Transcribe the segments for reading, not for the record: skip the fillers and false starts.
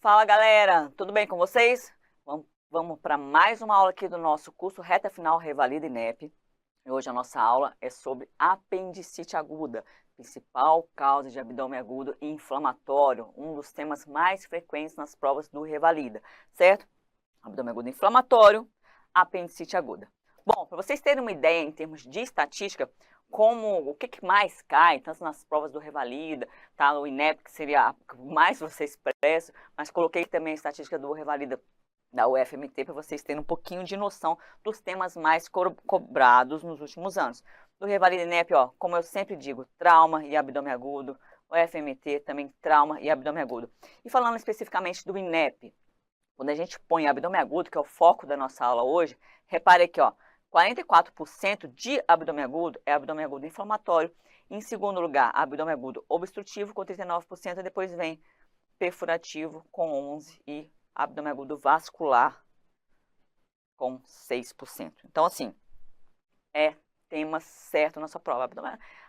Fala galera, tudo bem com vocês? Vamos para mais uma aula aqui do nosso curso Reta Final Revalida INEP. E hoje a nossa aula é sobre apendicite aguda, principal causa de abdômen agudo e inflamatório, um dos temas mais frequentes nas provas do Revalida, certo? Abdômen agudo inflamatório, apendicite aguda. Bom, para vocês terem uma ideia em termos de estatística, o que mais cai, tanto nas provas do Revalida, tá, no INEP, que seria a que mais você expressa, mas coloquei também a estatística do Revalida da UFMT para vocês terem um pouquinho de noção dos temas mais cobrados nos últimos anos. Do Revalida INEP, ó, como eu sempre digo, trauma e abdômen agudo, UFMT também trauma e abdômen agudo. E falando especificamente do INEP, quando a gente põe abdômen agudo, que é o foco da nossa aula hoje, repare aqui, ó, 44% de abdômen agudo é abdômen agudo inflamatório. Em segundo lugar, abdômen agudo obstrutivo com 39%, depois vem perfurativo com 11% e abdômen agudo vascular com 6%. Então, assim, é tema certo na sua prova.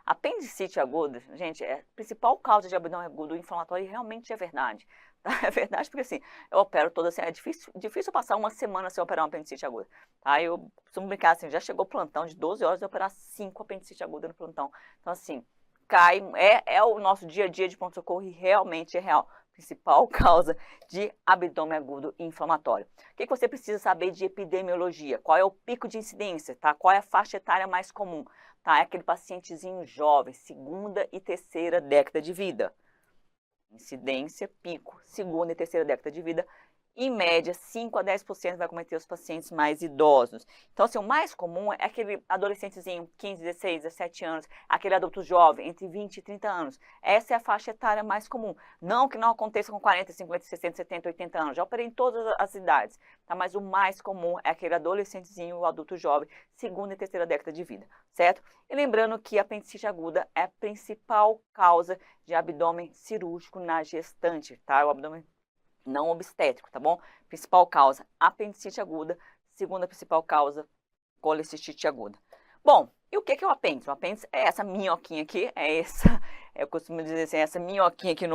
Apendicite aguda, gente, é a principal causa de abdômen agudo inflamatório e realmente é verdade. Tá? É verdade porque, assim, eu opero toda assim, é difícil passar uma semana sem operar uma apendicite aguda. Tá? Eu costumo brincar assim, já chegou o plantão de 12 horas de operar 5 apendicite aguda no plantão. Então, assim, é o nosso dia a dia de pronto-socorro e realmente é real. Principal causa de abdômen agudo inflamatório. O que você precisa saber de epidemiologia? Qual é o pico de incidência? Tá? Qual é a faixa etária mais comum? Tá? É aquele pacientezinho jovem, segunda e terceira década de vida. Incidência, pico, segunda e terceira década de vida. Em média, 5 a 10% vai cometer os pacientes mais idosos. Então, assim, o mais comum é aquele adolescentezinho, 15, 16, 17 anos, aquele adulto jovem, entre 20 e 30 anos. Essa é a faixa etária mais comum. Não que não aconteça com 40, 50, 60, 70, 80 anos. Já operei em todas as idades, tá? Mas o mais comum é aquele adolescentezinho, o adulto jovem, segunda e terceira década de vida, certo? E lembrando que a apendicite aguda é a principal causa de abdômen cirúrgico na gestante, tá? O abdômen não obstétrico, tá bom? Principal causa, apendicite aguda. Segunda principal causa, colecistite aguda. Bom, e o que é o apêndice? O apêndice é essa minhoquinha aqui, eu costumo dizer assim, essa minhoquinha aqui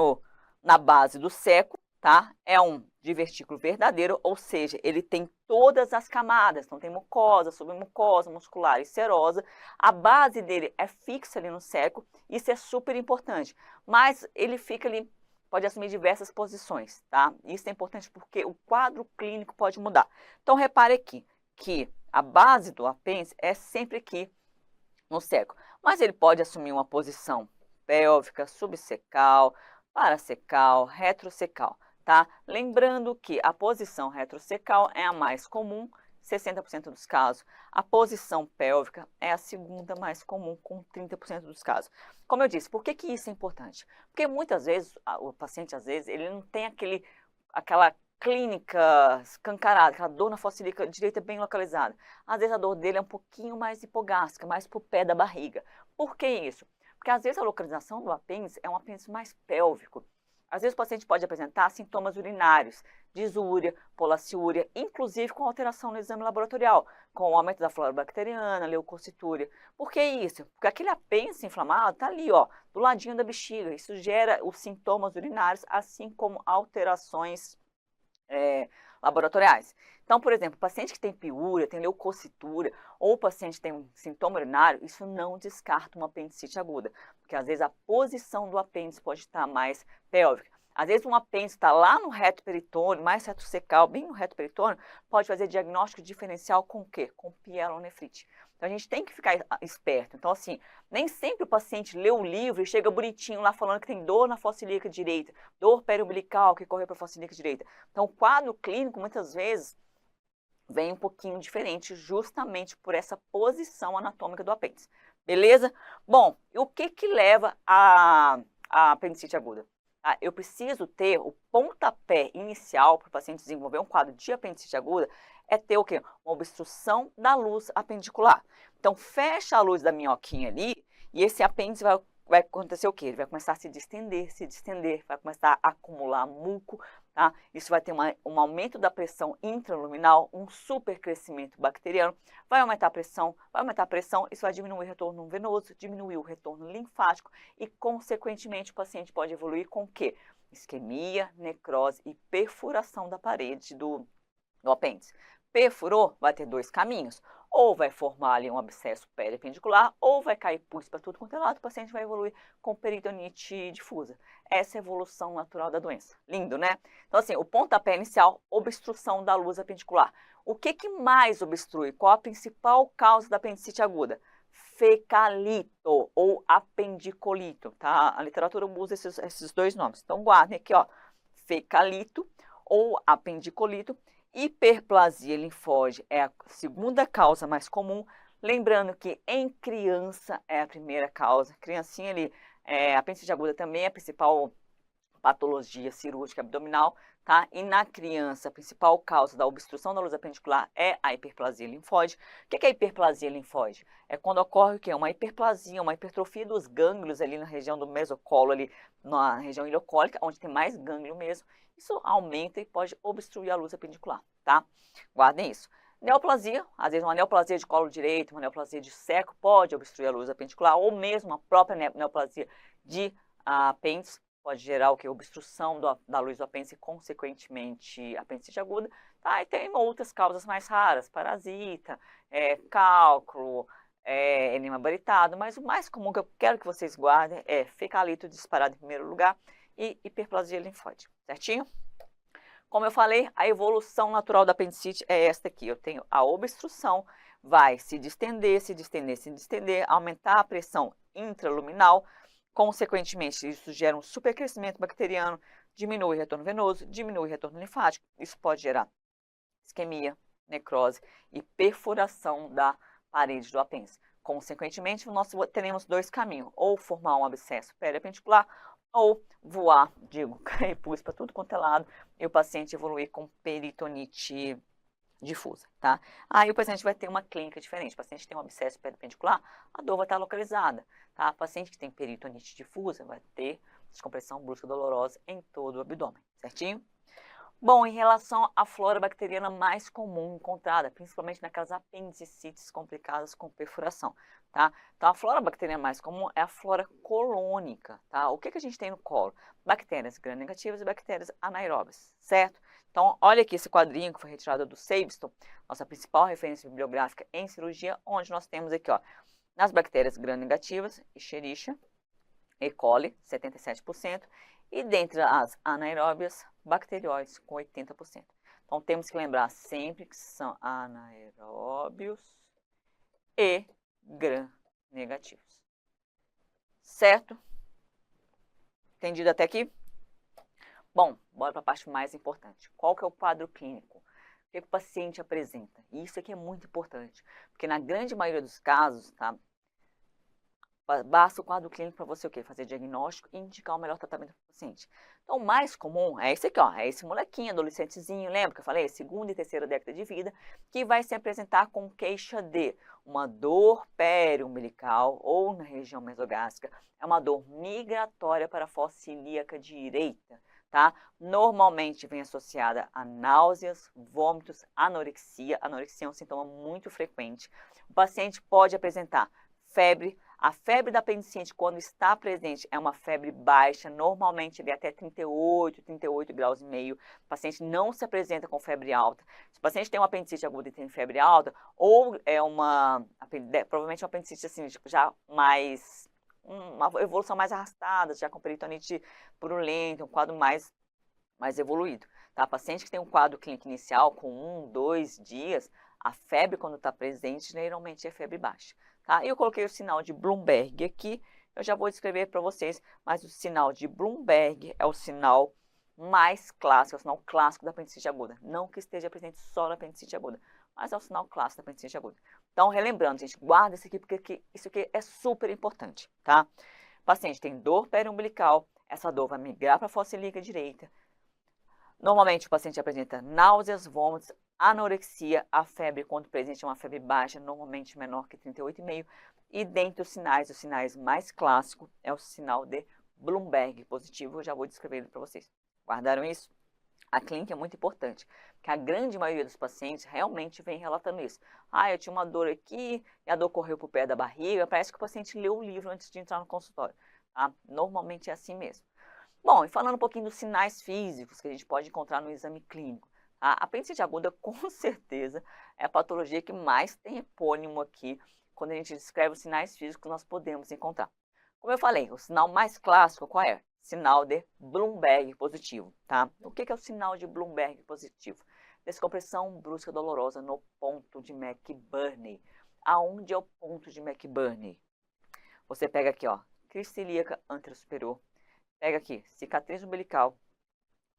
na base do seco, tá? É um divertículo verdadeiro, ou seja, ele tem todas as camadas, então tem mucosa, submucosa, muscular e serosa. A base dele é fixa ali no seco, isso é super importante, mas ele fica ali, pode assumir diversas posições, tá? Isso é importante porque o quadro clínico pode mudar. Então, repare aqui que a base do apêndice é sempre aqui no seco, mas ele pode assumir uma posição pélvica, subsecal, parasecal, retrosecal, tá? Lembrando que a posição retrosecal é a mais comum, 60% dos casos. A posição pélvica é a segunda mais comum, com 30% dos casos. Como eu disse, por que isso é importante? Porque muitas vezes, o paciente, às vezes, ele não tem aquela clínica escancarada, aquela dor na fossa ilíaca direita bem localizada. Às vezes a dor dele é um pouquinho mais hipogástrica, mais para o pé da barriga. Por que isso? Porque às vezes a localização do apêndice é um apêndice mais pélvico. Às vezes o paciente pode apresentar sintomas urinários, disúria, polaciúria, inclusive com alteração no exame laboratorial, com o aumento da flora bacteriana, leucocitúria. Por que isso? Porque aquele apêndice inflamado está ali, ó, do ladinho da bexiga. Isso gera os sintomas urinários, assim como alterações laboratoriais. Então, por exemplo, o paciente que tem piúria, tem leucocitura, ou o paciente tem um sintoma urinário, isso não descarta uma apendicite aguda, porque às vezes a posição do apêndice pode estar mais pélvica. Às vezes um apêndice está lá no reto peritônio, mais retrocecal, bem no reto peritônio, pode fazer diagnóstico diferencial com o quê? Com pielonefrite. Então a gente tem que ficar esperto. Então, assim, nem sempre o paciente lê o livro e chega bonitinho lá falando que tem dor na fossa ilíaca direita, dor periumbilical que correu para a fossa ilíaca direita. Então, o quadro clínico, muitas vezes, vem um pouquinho diferente, justamente por essa posição anatômica do apêndice. Beleza? Bom, e o que leva a apendicite aguda? Eu preciso ter o pontapé inicial para o paciente desenvolver um quadro de apendicite aguda, é ter o quê? Uma obstrução da luz apendicular. Então, fecha a luz da minhoquinha ali e esse apêndice vai acontecer o quê? Ele vai começar a se distender, vai começar a acumular muco, tá? Isso vai ter um aumento da pressão intraluminal, um supercrescimento bacteriano, vai aumentar a pressão, isso vai diminuir o retorno venoso, diminuir o retorno linfático e, consequentemente, o paciente pode evoluir com o quê? isquemia, necrose e perfuração da parede do apêndice. Perfurou, vai ter dois caminhos. Ou vai formar ali um abscesso peripendicular, ou vai cair pus para tudo quanto é lado, o paciente vai evoluir com peritonite difusa. Essa é a evolução natural da doença. Lindo, né? Então, assim, o pontapé inicial, obstrução da luz apendicular. O que mais obstrui? Qual a principal causa da apendicite aguda? Fecalito ou apendicolito, tá? A literatura usa esses dois nomes. Então, guardem aqui, ó, fecalito ou apendicolito. Hiperplasia linfóide é a segunda causa mais comum, lembrando que em criança é a primeira causa. Criancinha ali, a apendicite aguda também é a principal patologia cirúrgica abdominal, tá? E na criança, a principal causa da obstrução da luz apendicular é a hiperplasia linfóide. O que é a hiperplasia linfóide? É quando ocorre o quê? Uma hiperplasia, uma hipertrofia dos gânglios ali na região do mesocolo, ali na região ileocólica, onde tem mais gânglio mesmo. Isso aumenta e pode obstruir a luz apendicular, tá? Guardem isso. Neoplasia, às vezes uma neoplasia de colo direito, uma neoplasia de seco pode obstruir a luz apendicular, ou mesmo a própria neoplasia de apêndice pode gerar o que? Obstrução da luz do apêndice e, consequentemente, apendicite aguda. Tá? E tem outras causas mais raras, parasita, cálculo, enema baritado, mas o mais comum que eu quero que vocês guardem é fecalito disparado em primeiro lugar e hiperplasia linfóide, certinho? Como eu falei, a evolução natural da apendicite é esta aqui. Eu tenho a obstrução, vai se distender, se distender, se distender, aumentar a pressão intraluminal. Consequentemente, isso gera um supercrescimento bacteriano, diminui o retorno venoso, diminui o retorno linfático. Isso pode gerar isquemia, necrose e perfuração da parede do apêndice. Consequentemente, nós teremos dois caminhos, ou formar um abscesso periapendicular, ou voar, cair pus para tudo quanto é lado, e o paciente evoluir com peritonite difusa, tá? Aí o paciente vai ter uma clínica diferente. O paciente tem um abscesso peripendicular, a dor vai estar localizada, tá? O paciente que tem peritonite difusa vai ter descompressão brusca dolorosa em todo o abdômen, certinho? Bom, em relação à flora bacteriana mais comum encontrada, principalmente naquelas apendicites complicadas com perfuração, tá? Então, a flora bacteriana mais comum é a flora colônica, tá? O que a gente tem no colo? Bactérias gram-negativas e bactérias anaeróbias, certo? Então, olha aqui esse quadrinho que foi retirado do Sabiston, nossa principal referência bibliográfica em cirurgia, onde nós temos aqui, ó, nas bactérias gram-negativas, Escherichia, E. coli, 77%, e dentre as anaeróbias, bacterióides, com 80%. Então, temos que lembrar sempre que são anaeróbios e gram-negativos. Certo? Entendido até aqui? Bom, bora para a parte mais importante. Qual que é o quadro clínico? O que o paciente apresenta? E isso aqui é muito importante, porque na grande maioria dos casos, tá? Basta o quadro clínico para você o quê? Fazer diagnóstico e indicar o melhor tratamento para o paciente. Então, o mais comum é esse aqui, ó, é esse molequinho, adolescentezinho, lembra que eu falei? Segunda e terceira década de vida, que vai se apresentar com queixa de uma dor periumbilical ou na região mesogástrica. É uma dor migratória para a fossa ilíaca direita, tá? Normalmente vem associada a náuseas, vômitos, anorexia. Anorexia é um sintoma muito frequente. O paciente pode apresentar febre. A febre da apendicite, quando está presente, é uma febre baixa, normalmente de até 38 graus e meio. O paciente não se apresenta com febre alta. Se o paciente tem uma apendicite aguda e tem febre alta, ou é provavelmente uma apendicite assim, já mais, uma evolução mais arrastada, já com peritonite purulenta, um quadro mais evoluído. Tá? Paciente que tem um quadro clínico inicial com 1, 2 dias, a febre quando está presente, geralmente é febre baixa. Tá? Eu coloquei o sinal de Bloomberg aqui, eu já vou descrever para vocês, mas o sinal de Bloomberg é o sinal mais clássico, é o sinal clássico da apendicite aguda. Não que esteja presente só na apendicite aguda, mas é o sinal clássico da apendicite aguda. Então, relembrando, gente, guarda isso aqui, porque isso aqui é super importante, tá? O paciente tem dor periumbilical, essa dor vai migrar para a fossa ilíaca direita. Normalmente, o paciente apresenta náuseas, vômitos, anorexia, a febre, quando presente, é uma febre baixa, normalmente menor que 38,5. E dentre os sinais mais clássicos é o sinal de Bloomberg positivo. Eu já vou descrever ele para vocês. Guardaram isso? A clínica é muito importante, porque a grande maioria dos pacientes realmente vem relatando isso. Eu tinha uma dor aqui e a dor correu para o pé da barriga. Parece que o paciente leu o livro antes de entrar no consultório. Tá? Normalmente é assim mesmo. Bom, e falando um pouquinho dos sinais físicos que a gente pode encontrar no exame clínico. A apendicite aguda, com certeza, é a patologia que mais tem epônimo aqui, quando a gente descreve os sinais físicos que nós podemos encontrar. Como eu falei, o sinal mais clássico qual é? Sinal de Bloomberg positivo, tá? O que é o sinal de Bloomberg positivo? Descompressão brusca dolorosa no ponto de McBurney. Aonde é o ponto de McBurney? Você pega aqui, ó, crista ilíaca anterosuperior. Pega aqui, cicatriz umbilical,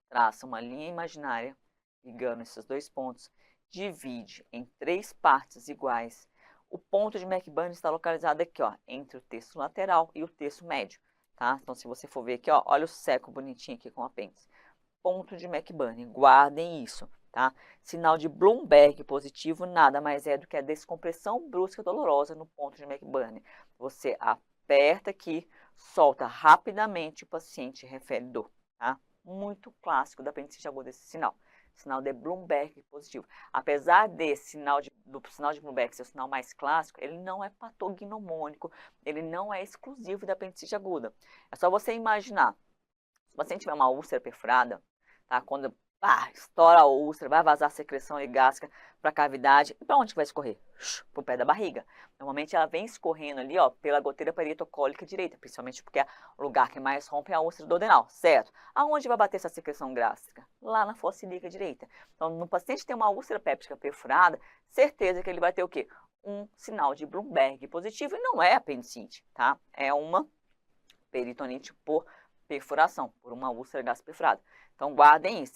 traça uma linha imaginária, ligando esses dois pontos, divide em 3 partes iguais. O ponto de McBurney está localizado aqui, ó, entre o terço lateral e o terço médio, tá? Então, se você for ver aqui, ó, olha o seco bonitinho aqui com o apêndice. Ponto de McBurney, guardem isso, tá? Sinal de Bloomberg positivo nada mais é do que a descompressão brusca dolorosa no ponto de McBurney. Você aperta aqui, solta rapidamente, o paciente refere dor, tá? Muito clássico da apendicite aguda esse sinal. Sinal de Bloomberg positivo. Apesar do sinal de Bloomberg ser o sinal mais clássico, ele não é patognomônico, ele não é exclusivo da apendicite aguda. É só você imaginar, se o paciente tiver uma úlcera perfurada, tá? Quando estoura a úlcera, vai vazar secreção gástrica para a cavidade, e para onde vai escorrer? Para o pé da barriga. Normalmente ela vem escorrendo ali, ó, pela goteira parietocólica direita, principalmente porque é o lugar que mais rompe é a úlcera duodenal, certo? Aonde vai bater essa secreção gástrica? Lá na fossa ilíaca direita. Então, no paciente que tem uma úlcera péptica perfurada, certeza que ele vai ter o quê? Um sinal de Bloomberg positivo, e não é apendicite, tá? É uma peritonite por perfuração, por uma úlcera gástrica-perfurada. Então, guardem isso,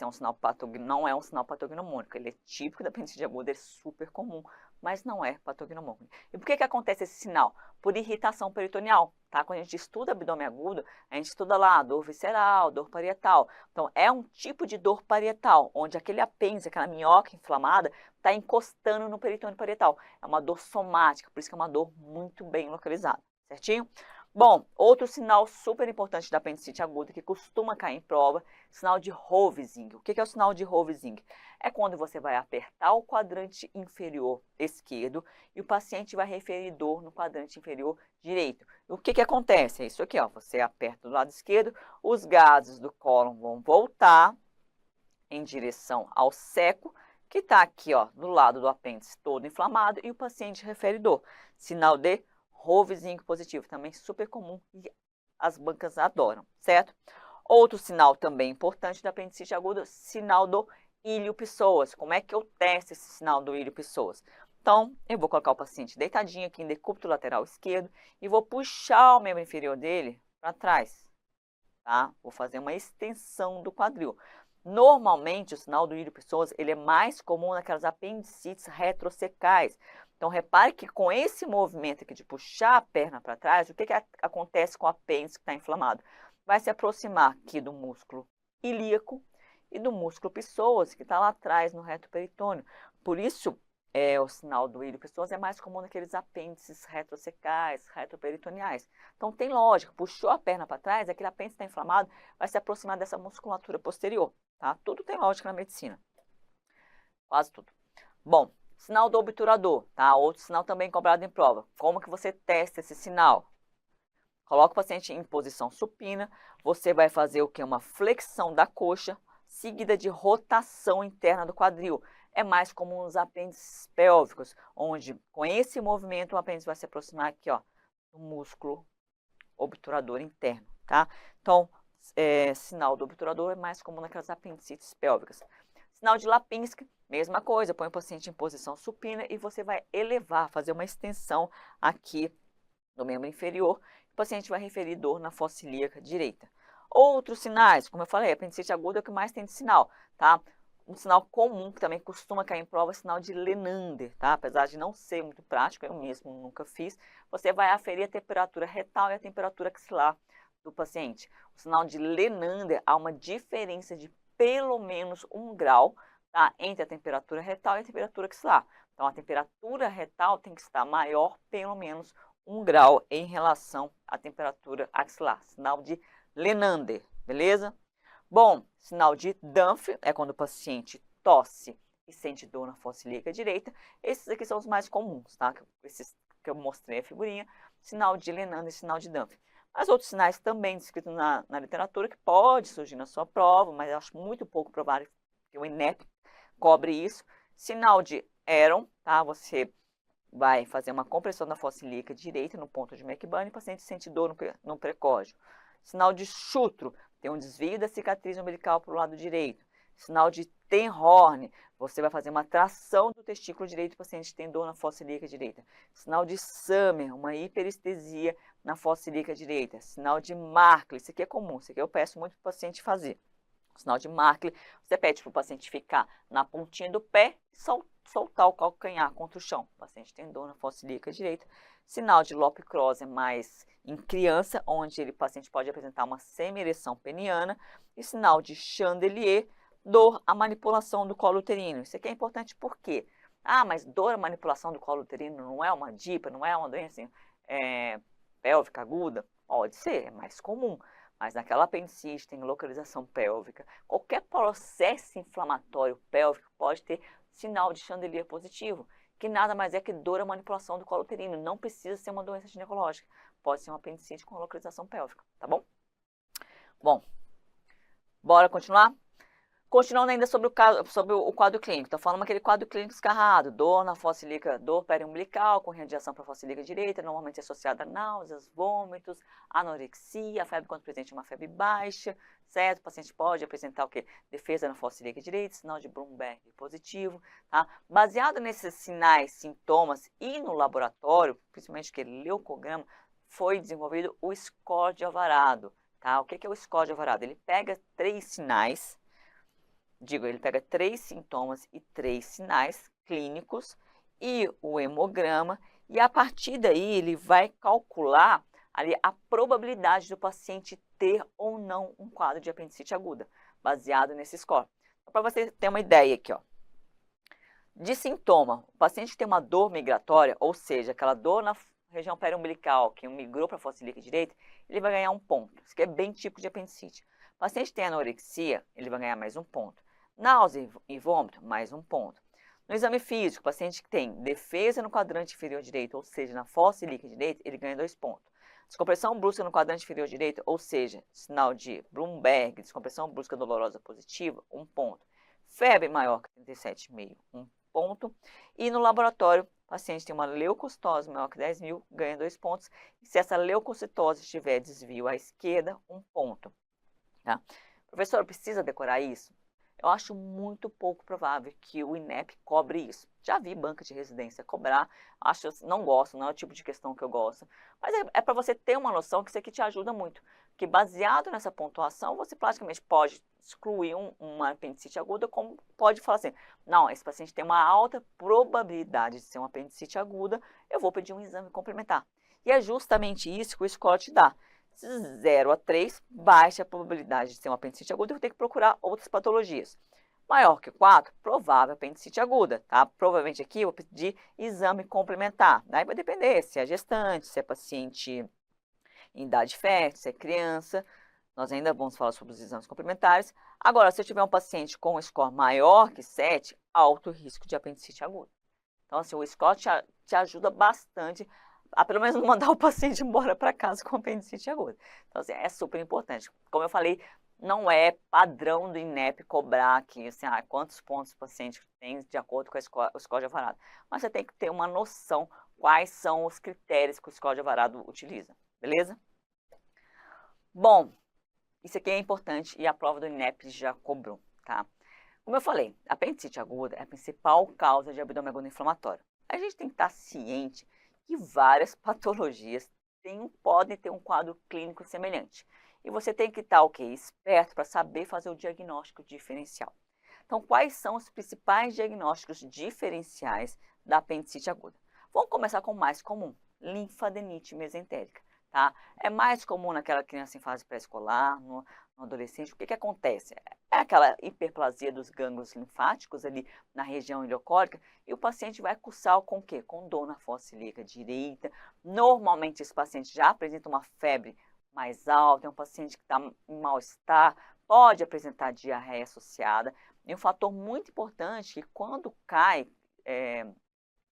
não é um sinal patognomônico, ele é típico da apendicite aguda, é super comum, mas não é patognomônico. E por que acontece esse sinal? Por irritação peritoneal, tá? Quando a gente estuda abdômen agudo, a gente estuda lá dor visceral, dor parietal. Então, é um tipo de dor parietal, onde aquele apêndice, aquela minhoca inflamada, está encostando no peritônio parietal. É uma dor somática, por isso que é uma dor muito bem localizada, certinho? Bom, outro sinal super importante da apendicite aguda que costuma cair em prova, sinal de Hovsing. O que é o sinal de Hovsing? É quando você vai apertar o quadrante inferior esquerdo e o paciente vai referir dor no quadrante inferior direito. O que acontece? É isso aqui, ó. Você aperta do lado esquerdo, os gases do cólon vão voltar em direção ao seco, que está aqui, ó, do lado do apêndice todo inflamado, e o paciente refere dor. Sinal de Hovsing positivo, também super comum e as bancas adoram, certo? Outro sinal também importante da apendicite aguda, sinal do ilho-pessoas. Como é que eu testo esse sinal do ilho-pessoas? Então, eu vou colocar o paciente deitadinho aqui em decúbito lateral esquerdo e vou puxar o membro inferior dele para trás, tá? Vou fazer uma extensão do quadril. Normalmente, o sinal do ilho-pessoas, ele é mais comum naquelas apendicites retrosecais. Então, repare que com esse movimento aqui de puxar a perna para trás, o que acontece com o apêndice que está inflamado? Vai se aproximar aqui do músculo ilíaco e do músculo psoas, que está lá atrás no reto peritônio. Por isso, o sinal do ilho-pessoas é mais comum naqueles apêndices retrosecais, retroperitoneais. Então, tem lógica, puxou a perna para trás, aquele apêndice está inflamado, vai se aproximar dessa musculatura posterior, tá? Tudo tem lógica na medicina, quase tudo. Bom, sinal do obturador, tá? Outro sinal também cobrado em prova. Como que você testa esse sinal? Coloca o paciente em posição supina, você vai fazer o que? Uma flexão da coxa, seguida de rotação interna do quadril. É mais comum nos apêndices pélvicos, onde com esse movimento o apêndice vai se aproximar aqui, ó, do músculo obturador interno, tá? Então, sinal do obturador é mais comum naquelas apendicites pélvicas. Sinal de Lipinski, mesma coisa, põe o paciente em posição supina e você vai elevar, fazer uma extensão aqui do membro inferior. O paciente vai referir dor na fossa ilíaca direita. Outros sinais, como eu falei, a apendicite aguda é o que mais tem de sinal, tá? Um sinal comum que também costuma cair em prova é o sinal de Lenander, tá? Apesar de não ser muito prático, eu mesmo nunca fiz, você vai aferir a temperatura retal e a temperatura axilar do paciente. O sinal de Lenander, há uma diferença de pelo menos 1 grau, tá? Entre a temperatura retal e a temperatura axilar. Então, a temperatura retal tem que estar maior, pelo menos 1 grau em relação à temperatura axilar. Sinal de Lenander, beleza? Bom, sinal de Dunphy é quando o paciente tosse e sente dor na fossa ilíaca direita. Esses aqui são os mais comuns, tá? Esses que eu mostrei a figurinha. Sinal de Lenander e sinal de Dunphy. Mas outros sinais também descritos na literatura que pode surgir na sua prova, mas eu acho muito pouco provável que o INEP cobre isso. Sinal de Heron, tá? Você vai fazer uma compressão da fossa ilíaca direita no ponto de McBurney e o paciente sente dor no precórdio. Sinal de Schuttro, tem um desvio da cicatriz umbilical para o lado direito. Sinal de Tenhorne, você vai fazer uma tração do testículo direito e o paciente tem dor na fossa ilíaca direita. Sinal de Summer, uma hiperestesia na fossa ilíaca direita. Sinal de Markley, isso aqui é comum, isso aqui eu peço muito para o paciente fazer. O sinal de Markley, você pede para o paciente ficar na pontinha do pé e soltar o calcanhar contra o chão. O paciente tem dor na fossa ilíaca direita. Sinal de Lopp-Cross é mais em criança, onde o paciente pode apresentar uma semi-ereção peniana. E sinal de Chandelier, dor à manipulação do colo uterino. Isso aqui é importante por quê? Ah, mas dor à manipulação do colo uterino não é uma DIPA, não é uma doença pélvica aguda? Pode ser, é mais comum. Mas naquela apendicite tem localização pélvica. Qualquer processo inflamatório pélvico pode ter sinal de Chandelier positivo, que nada mais é que dor à manipulação do colo uterino. Não precisa ser uma doença ginecológica. Pode ser uma apendicite com localização pélvica, tá bom? Bom, bora continuar? Continuando ainda sobre o quadro clínico, estou falando aquele quadro clínico escarrado, dor na fossa ilíaca, dor periumbilical com radiação para a fossa ilíaca direita, normalmente associada a náuseas, vômitos, anorexia, a febre quando presente uma febre baixa, certo? O paciente pode apresentar o quê? Defesa na fossa ilíaca direita, sinal de Bloomberg positivo, tá? Baseado nesses sinais, sintomas e no laboratório, principalmente aquele leucograma, foi desenvolvido o score de Alvarado, tá? O que é o score de Alvarado? Ele pega 3 sinais, ele pega 3 sintomas e 3 sinais clínicos e o hemograma, e a partir daí ele vai calcular ali a probabilidade do paciente ter ou não um quadro de apendicite aguda, baseado nesse score. Então, para você ter uma ideia aqui, ó, de sintoma, o paciente que tem uma dor migratória, ou seja, aquela dor na região periumbilical que migrou para a fossa ilíaca direita, ele vai ganhar 1 ponto. Isso aqui é bem típico de apendicite. O paciente que tem anorexia, ele vai ganhar mais 1 ponto. Náusea e vômito, mais 1 ponto. No exame físico, o paciente que tem defesa no quadrante inferior direito, ou seja, na fossa ilíaca direita, ele ganha 2 pontos. Descompressão brusca no quadrante inferior direito, ou seja, sinal de Bloomberg, descompressão brusca dolorosa positiva, 1 ponto. Febre maior que 37,5, 1 ponto. E no laboratório, o paciente tem uma leucocitose maior que 10.000, ganha 2 pontos. E se essa leucocitose tiver desvio à esquerda, 1 ponto. Tá? Professor, precisa decorar isso? Eu acho muito pouco provável que o INEP cobre isso. Já vi banca de residência cobrar, não gosto, não é o tipo de questão que eu gosto. Mas é para você ter uma noção que isso aqui te ajuda muito. Que baseado nessa pontuação, você praticamente pode excluir uma apendicite aguda, como pode falar assim, não, esse paciente tem uma alta probabilidade de ser uma apendicite aguda, eu vou pedir um exame complementar. E é justamente isso que o score te dá. 0 a 3, baixa a probabilidade de ser uma apendicite aguda, eu vou ter que procurar outras patologias. Maior que 4, provável apendicite aguda, tá? Provavelmente aqui eu vou pedir exame complementar. Daí vai depender se é gestante, se é paciente em idade fértil, se é criança. Nós ainda vamos falar sobre os exames complementares. Agora, se eu tiver um paciente com um score maior que 7, alto risco de apendicite aguda. Então, assim, o score te ajuda bastante a pelo menos não mandar o paciente embora para casa com apendicite aguda. Então, assim, é super importante. Como eu falei, não é padrão do INEP cobrar aqui, assim, quantos pontos o paciente tem de acordo com o score de Alvarado. Mas você tem que ter uma noção quais são os critérios que o score de Alvarado utiliza, beleza? Bom, isso aqui é importante e a prova do INEP já cobrou, tá? Como eu falei, a apendicite aguda é a principal causa de abdômen agudo inflamatório. A gente tem que estar ciente que várias patologias podem ter um quadro clínico semelhante. E você tem que estar esperto para saber fazer o diagnóstico diferencial. Então, quais são os principais diagnósticos diferenciais da apendicite aguda? Vamos começar com o mais comum, linfadenite mesentérica. Tá? É mais comum naquela criança em fase pré-escolar, no adolescente. O que acontece? É aquela hiperplasia dos gânglios linfáticos ali na região ileocórica e o paciente vai cursar com o quê? Com dor na fossa ilíaca direita. Normalmente esse paciente já apresenta uma febre mais alta, é um paciente que está em mal-estar, pode apresentar diarreia associada. E um fator muito importante que quando cai,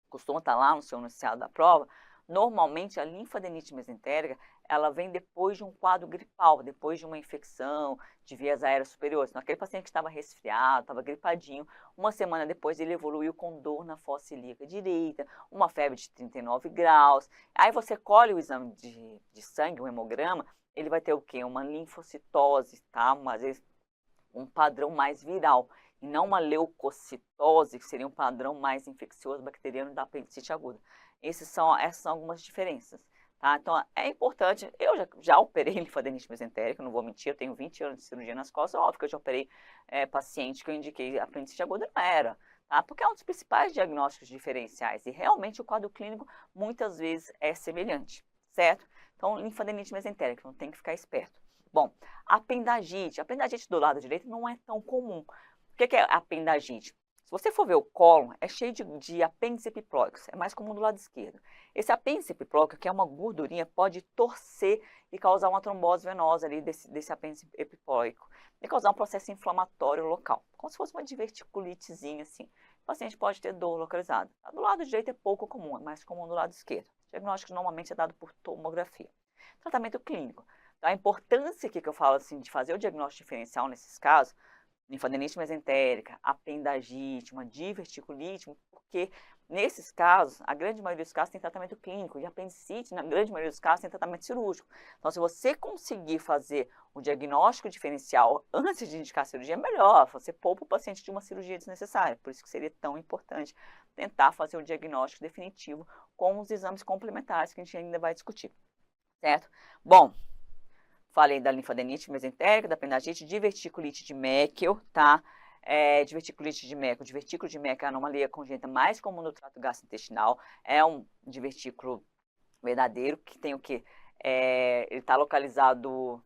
costuma estar lá no seu enunciado da prova, normalmente a linfadenite mesentérica, ela vem depois de um quadro gripal, depois de uma infecção de vias aéreas superiores. Então, aquele paciente que estava resfriado, estava gripadinho, uma semana depois ele evoluiu com dor na fossa ilíaca direita, uma febre de 39 graus. Aí você colhe o exame de sangue, o hemograma, ele vai ter o quê? Uma linfocitose, tá? Às vezes um padrão mais viral, e não uma leucocitose, que seria um padrão mais infeccioso bacteriano da apendicite aguda. Essas são algumas diferenças. Tá? Então, é importante, eu já operei linfadenite mesentérica, não vou mentir, eu tenho 20 anos de cirurgia nas costas, óbvio que eu já operei paciente que eu indiquei apendicite aguda, não era, tá? Porque é um dos principais diagnósticos diferenciais, e realmente o quadro clínico muitas vezes é semelhante, certo? Então, linfadenite mesentérica, então tem que ficar esperto. Bom, a apendagite do lado direito não é tão comum. O que é apendagite? Se você for ver o cólon, é cheio de apêndice epiploicos, é mais comum do lado esquerdo. Esse apêndice epiploico, que é uma gordurinha, pode torcer e causar uma trombose venosa ali desse apêndice epiploico e causar um processo inflamatório local, como se fosse uma diverticulitezinha assim. O paciente pode ter dor localizada. Do lado direito é pouco comum, é mais comum do lado esquerdo. O diagnóstico normalmente é dado por tomografia. Tratamento clínico. Então, a importância aqui que eu falo assim, de fazer o diagnóstico diferencial nesses casos, linfadenite mesentérica, apendagite, uma diverticulite, porque nesses casos, a grande maioria dos casos tem tratamento clínico, e apendicite, na grande maioria dos casos, tem tratamento cirúrgico. Então, se você conseguir fazer o diagnóstico diferencial antes de indicar a cirurgia, é melhor, você poupa o paciente de uma cirurgia desnecessária, por isso que seria tão importante tentar fazer o diagnóstico definitivo com os exames complementares que a gente ainda vai discutir, certo? Bom, falei da linfadenite mesentérica, da apendagite, diverticulite de Meckel, tá? Diverticulite de Meckel. Divertículo de Meckel é a anomalia congênita mais comum no trato gastrointestinal. É um divertículo verdadeiro que tem o quê? Ele está localizado...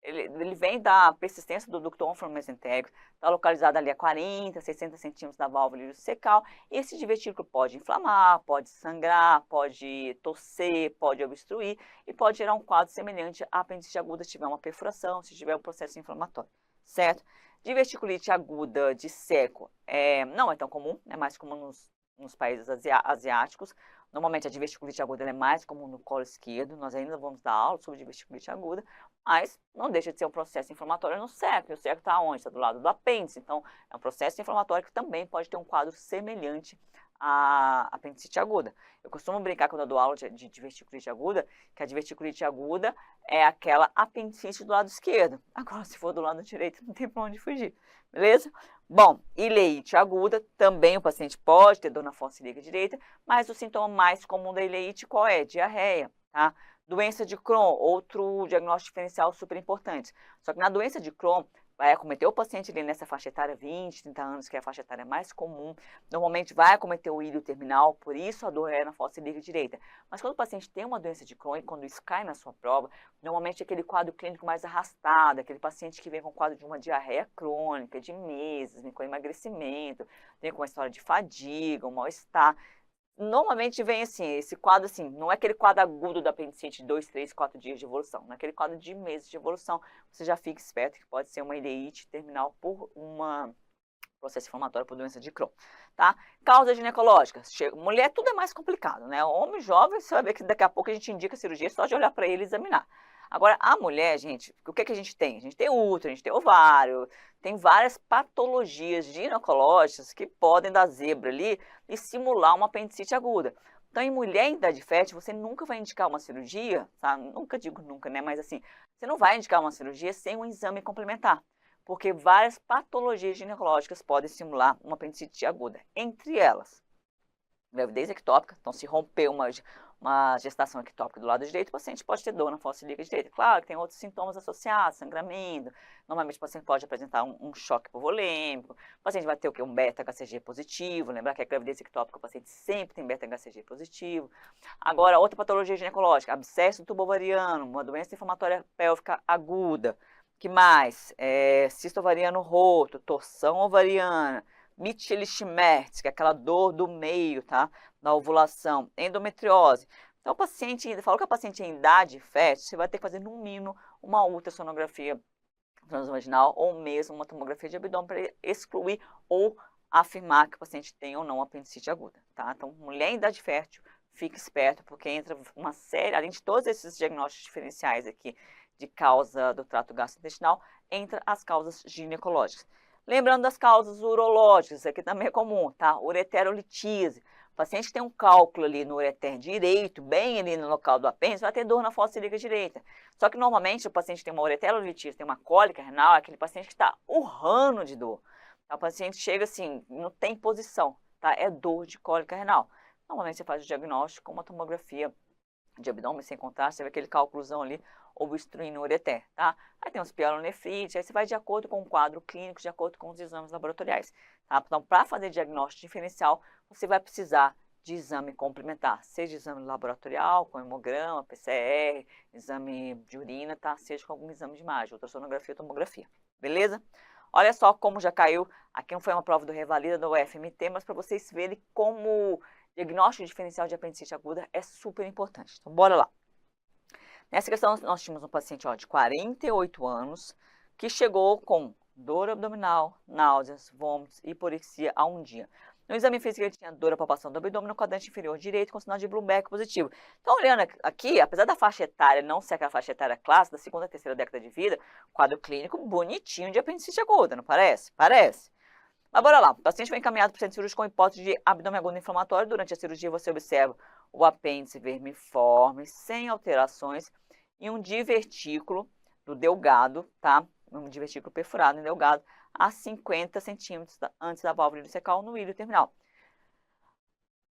Ele vem da persistência do ducto ônfalo mesentérico, está localizado ali a 40, 60 centímetros da válvula iliocecal, e esse divertículo pode inflamar, pode sangrar, pode torcer, pode obstruir, e pode gerar um quadro semelhante à apendicite aguda se tiver uma perfuração, se tiver um processo inflamatório, certo? Diverticulite aguda de seco não é tão comum, é mais comum nos países asiáticos. Normalmente a diverticulite aguda é mais comum no colo esquerdo, nós ainda vamos dar aula sobre diverticulite aguda, mas não deixa de ser um processo inflamatório no seco, e o seco está onde? Está do lado do apêndice, então é um processo inflamatório que também pode ter um quadro semelhante à apendicite aguda. Eu costumo brincar quando eu dou aula de diverticulite aguda, que a diverticulite aguda é aquela apendicite do lado esquerdo. Agora, se for do lado direito, não tem para onde fugir, beleza? Bom, ileite aguda, também o paciente pode ter dor na fossa ilíaca direita, mas o sintoma mais comum da ileite qual é? Diarreia, tá? Doença de Crohn, outro diagnóstico diferencial super importante. Só que na doença de Crohn, vai acometer o paciente ali nessa faixa etária 20, 30 anos, que é a faixa etária mais comum. Normalmente vai acometer o ilho terminal, por isso a dor é na fossa ilíaca direita. Mas quando o paciente tem uma doença de Crohn, e quando isso cai na sua prova, normalmente é aquele quadro clínico mais arrastado, aquele paciente que vem com o quadro de uma diarreia crônica, de meses, vem com emagrecimento, vem com uma história de fadiga, um mal-estar. Normalmente vem assim, esse quadro assim, não é aquele quadro agudo da apendicite de 2, 3, 4 dias de evolução, não é aquele quadro de meses de evolução. Você já fica esperto que pode ser uma ileite terminal por um processo inflamatório por doença de Crohn, tá? Causa ginecológica, mulher tudo é mais complicado, né? Homem jovem, você vai ver que daqui a pouco a gente indica a cirurgia só de olhar para ele e examinar. Agora, a mulher, gente, o que a gente tem? A gente tem útero, a gente tem ovário, tem várias patologias ginecológicas que podem dar zebra ali e simular uma apendicite aguda. Então, em mulher em idade fértil, você nunca vai indicar uma cirurgia, tá? Nunca digo nunca, né? Mas assim, você não vai indicar uma cirurgia sem um exame complementar, porque várias patologias ginecológicas podem simular uma apendicite aguda. Entre elas, gravidez ectópica, então se romper uma gestação ectópica do lado direito, o paciente pode ter dor na fossa ilíaca direita. Claro que tem outros sintomas associados, sangramento, normalmente o paciente pode apresentar um choque hipovolêmico, o paciente vai ter o quê? Um beta-HCG positivo, lembrar que a gravidez ectópica o paciente sempre tem beta-HCG positivo. Agora, outra patologia ginecológica, abscesso do tubo ovariano, uma doença inflamatória pélvica aguda. Que mais? Cisto ovariano roto, torção ovariana, Michel-Schmerz, que é aquela dor do meio, tá? Da ovulação, endometriose. Então, o paciente, falou que a paciente em idade fértil, você vai ter que fazer no mínimo uma ultrassonografia transvaginal ou mesmo uma tomografia de abdômen para excluir ou afirmar que o paciente tem ou não apendicite aguda, tá? Então, mulher em idade fértil, fique esperto, porque entra uma série, além de todos esses diagnósticos diferenciais aqui de causa do trato gastrointestinal, entra as causas ginecológicas. Lembrando das causas urológicas, aqui também é comum, tá? Ureterolitise. O paciente que tem um cálculo ali no ureter direito, bem ali no local do apêndice, vai ter dor na fossa ilíaca direita. Só que normalmente o paciente tem uma ureterolitise, tem uma cólica renal, é aquele paciente que está urrando de dor. O paciente chega assim, não tem posição, tá? É dor de cólica renal. Normalmente você faz o diagnóstico com uma tomografia de abdômen sem contraste, você vê aquele cálculozão ali obstruindo o ureter, tá? Aí tem uns pielonefrite, aí você vai de acordo com o quadro clínico, de acordo com os exames laboratoriais, tá? Então, para fazer diagnóstico diferencial, você vai precisar de exame complementar, seja exame laboratorial, com hemograma, PCR, exame de urina, tá? Seja com algum exame de imagem, ultrassonografia ou tomografia, beleza? Olha só como já caiu, aqui não foi uma prova do Revalida da UFMT, mas para vocês verem como diagnóstico diferencial de apendicite aguda é super importante. Então, bora lá. Nessa questão, nós tínhamos um paciente de 48 anos que chegou com dor abdominal, náuseas, vômitos e hiporexia há um dia. No exame físico, ele tinha dor à palpação do abdômen no quadrante inferior direito com sinal de Bloomberg positivo. Então, olhando aqui, apesar da faixa etária não ser aquela faixa etária clássica da segunda e terceira década de vida, quadro clínico bonitinho de apendicite aguda, não parece? Parece. Mas bora lá, o paciente foi encaminhado para o centro cirúrgico com hipótese de abdômen agudo inflamatório. Durante a cirurgia você observa o apêndice vermiforme, sem alterações, e um divertículo do delgado, tá? Um divertículo perfurado em delgado, a 50 centímetros antes da válvula ileocecal no ilho terminal.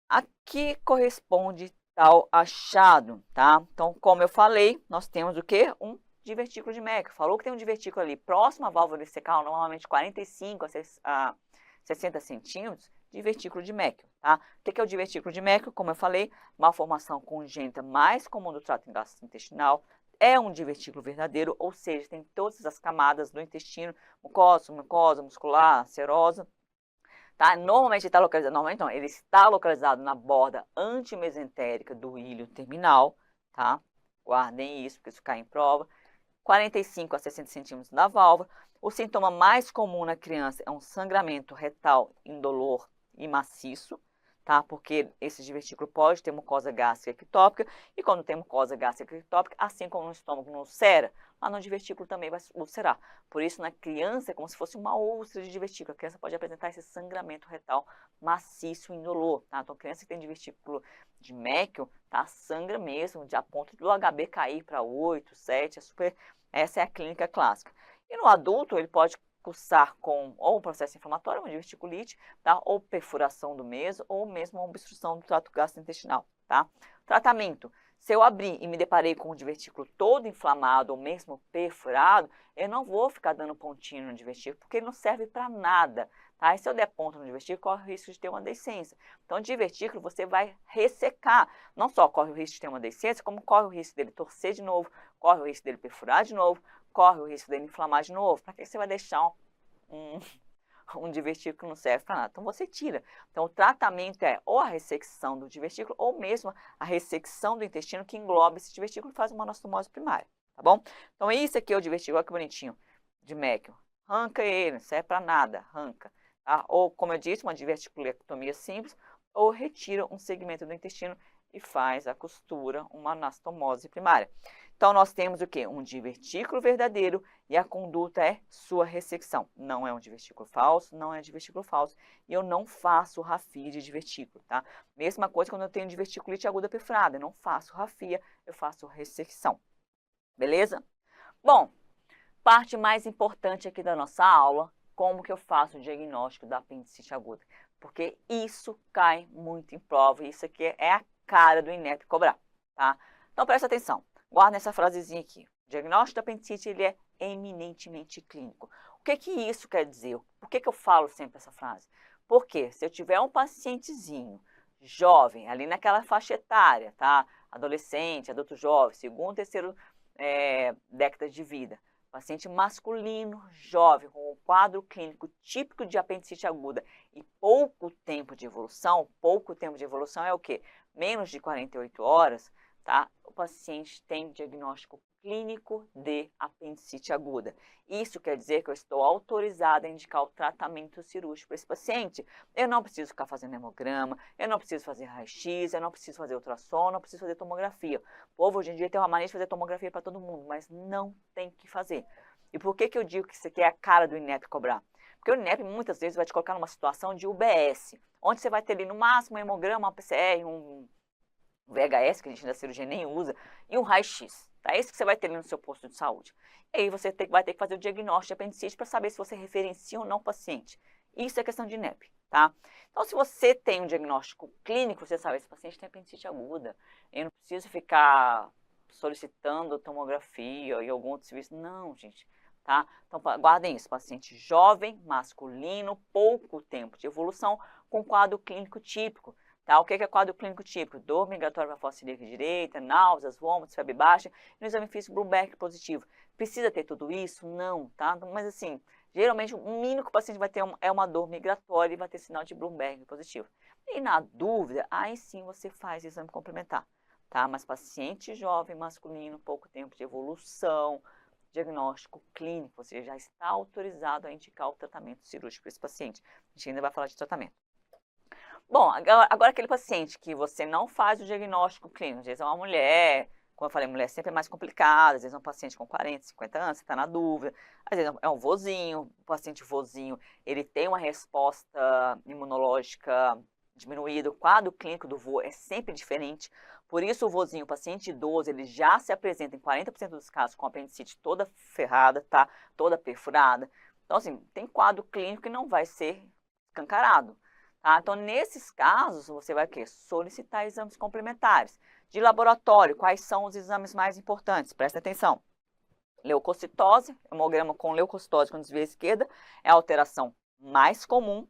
A que corresponde tal achado, tá? Então, como eu falei, nós temos o quê? Um divertículo de Meckel. Falou que tem um divertículo ali próximo à válvula ileocecal, normalmente 45 a 60 centímetros, divertículo de Meckel, tá? O que é o divertículo de Meckel? Como eu falei, malformação congênita mais comum do trato gastrointestinal, é um divertículo verdadeiro, ou seja, tem todas as camadas do intestino, mucosa, muscular, serosa, tá? Normalmente está localizado, normalmente não, ele está localizado na borda antimesentérica do ilho terminal, tá? Guardem isso, porque isso cai em prova. 45 a 60 centímetros da válvula. O sintoma mais comum na criança é um sangramento retal indolor e maciço, tá? Porque esse divertículo pode ter mucosa gástrica ectópica, e quando tem mucosa gástrica ectópica, assim como no estômago não ulcera, lá no divertículo também vai ulcerar. Por isso, na criança é como se fosse uma úlcera de divertículo. A criança pode apresentar esse sangramento retal maciço e indolor, tá? Então, a criança que tem divertículo de Meckel, tá? Sangra mesmo, de a ponto do HB cair para 8, 7, essa é a clínica clássica. E no adulto, ele pode cursar com ou um processo inflamatório, uma diverticulite, tá? Ou perfuração do meso, ou mesmo uma obstrução do trato gastrointestinal, tá? Tratamento. Se eu abrir e me deparei com o divertículo todo inflamado ou mesmo perfurado, eu não vou ficar dando pontinho no divertículo, porque ele não serve para nada, tá? E se eu der ponto no divertículo, corre o risco de ter uma deiscência. Então, divertículo você vai ressecar. Não só corre o risco de ter uma deiscência, como corre o risco dele torcer de novo, corre o risco dele perfurar de novo, corre o risco dele inflamar de novo. Para que você vai deixar um divertículo que não serve para nada? Então, você tira. Então, o tratamento é ou a ressecção do divertículo ou mesmo a ressecção do intestino que engloba esse divertículo e faz uma anastomose primária, tá bom? Então, esse aqui é o divertículo, olha que bonitinho, de Meckel. Arranca ele, não serve para nada, arranca. Tá? Ou, como eu disse, uma diverticulectomia simples, ou retira um segmento do intestino e faz a costura, uma anastomose primária. Então, nós temos o quê? Um divertículo verdadeiro e a conduta é sua ressecção. Não é um divertículo falso, não é divertículo falso. E eu não faço rafia de divertículo, tá? Mesma coisa quando eu tenho diverticulite aguda perfurada. Eu não faço rafia, eu faço ressecção. Beleza? Bom, parte mais importante aqui da nossa aula, como que eu faço o diagnóstico da apendicite aguda. Porque isso cai muito em prova e isso aqui é a cara do INEP cobrar, tá? Então, presta atenção. Guarda essa frasezinha aqui. O diagnóstico da apendicite ele é eminentemente clínico. O que isso quer dizer? Por que eu falo sempre essa frase? Porque se eu tiver um pacientezinho jovem, ali naquela faixa etária, tá? Adolescente, adulto jovem, segundo, terceiro década de vida, paciente masculino, jovem, com um quadro clínico típico de apendicite aguda e pouco tempo de evolução é o quê? Menos de 48 horas, tá? O paciente tem diagnóstico clínico de apendicite aguda. Isso quer dizer que eu estou autorizada a indicar o tratamento cirúrgico para esse paciente. Eu não preciso ficar fazendo hemograma, eu não preciso fazer raio-x, eu não preciso fazer ultrassom, não preciso fazer tomografia. O povo hoje em dia tem uma mania de fazer tomografia para todo mundo, mas não tem que fazer. E por que eu digo que isso aqui é a cara do INEP cobrar? Porque o INEP muitas vezes vai te colocar numa situação de UBS, onde você vai ter ali no máximo um hemograma, uma PCR, um VHS, que a gente na cirurgia nem usa, e um raio-x. Tá? É isso que você vai ter ali no seu posto de saúde. E aí você vai ter que fazer o diagnóstico de apendicite para saber se você referencia ou não o paciente. Isso é questão de INEP, tá? Então, se você tem um diagnóstico clínico, você sabe, esse paciente tem apendicite aguda. Eu não preciso ficar solicitando tomografia e algum outro serviço. Não, gente. Tá? Então, guardem isso, paciente jovem, masculino, pouco tempo de evolução, com quadro clínico típico. Tá? O que é quadro clínico típico? Dor migratória para a fossa ilíaca direita, náuseas, vômitos, febre baixa, e no exame físico Bloomberg positivo. Precisa ter tudo isso? Não, tá? Mas assim, geralmente o mínimo que o paciente vai ter é uma dor migratória e vai ter sinal de Bloomberg positivo. E na dúvida, aí sim você faz exame complementar, tá? Mas paciente jovem, masculino, pouco tempo de evolução, diagnóstico clínico, você já está autorizado a indicar o tratamento cirúrgico para esse paciente. A gente ainda vai falar de tratamento. Bom, agora aquele paciente que você não faz o diagnóstico clínico, às vezes é uma mulher, como eu falei, mulher sempre é mais complicada, às vezes é um paciente com 40, 50 anos, você está na dúvida, às vezes é um vozinho, o paciente vozinho, ele tem uma resposta imunológica diminuída, o quadro clínico do vô é sempre diferente, por isso o vozinho, o paciente idoso, ele já se apresenta em 40% dos casos com a apendicite toda ferrada, tá? Toda perfurada. Então, assim, tem quadro clínico que não vai ser escancarado. Tá? Então, nesses casos, você vai solicitar exames complementares. De laboratório, quais são os exames mais importantes? Presta atenção. Leucocitose, hemograma com leucocitose com desvio à esquerda, é a alteração mais comum.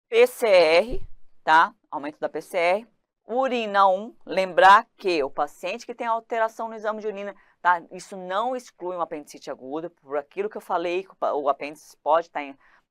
PCR, tá? Aumento da PCR. Urina 1, lembrar que o paciente que tem alteração no exame de urina, tá? Isso não exclui uma apendicite aguda, por aquilo que eu falei, que o apêndice pode estar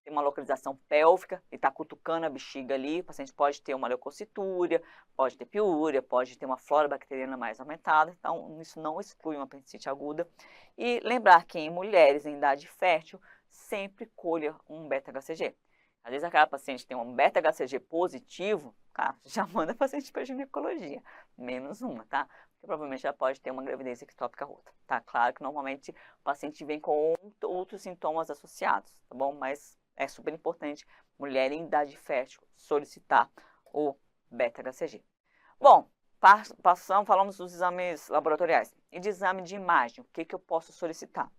tem uma localização pélvica e está cutucando a bexiga ali, o paciente pode ter uma leucocitúria, pode ter piúria, pode ter uma flora bacteriana mais aumentada, então isso não exclui uma apendicite aguda. E lembrar que em mulheres em idade fértil, sempre colha um beta-HCG. Às vezes aquela paciente tem um beta-HCG positivo, cara, já manda a paciente para ginecologia, menos uma, tá? Porque provavelmente já pode ter uma gravidez ectópica rota, tá? Claro que normalmente o paciente vem com outros sintomas associados, tá bom? Mas é super importante, mulher em idade fértil, solicitar o beta-HCG. Bom, falamos dos exames laboratoriais. E de exame de imagem, o que eu posso solicitar?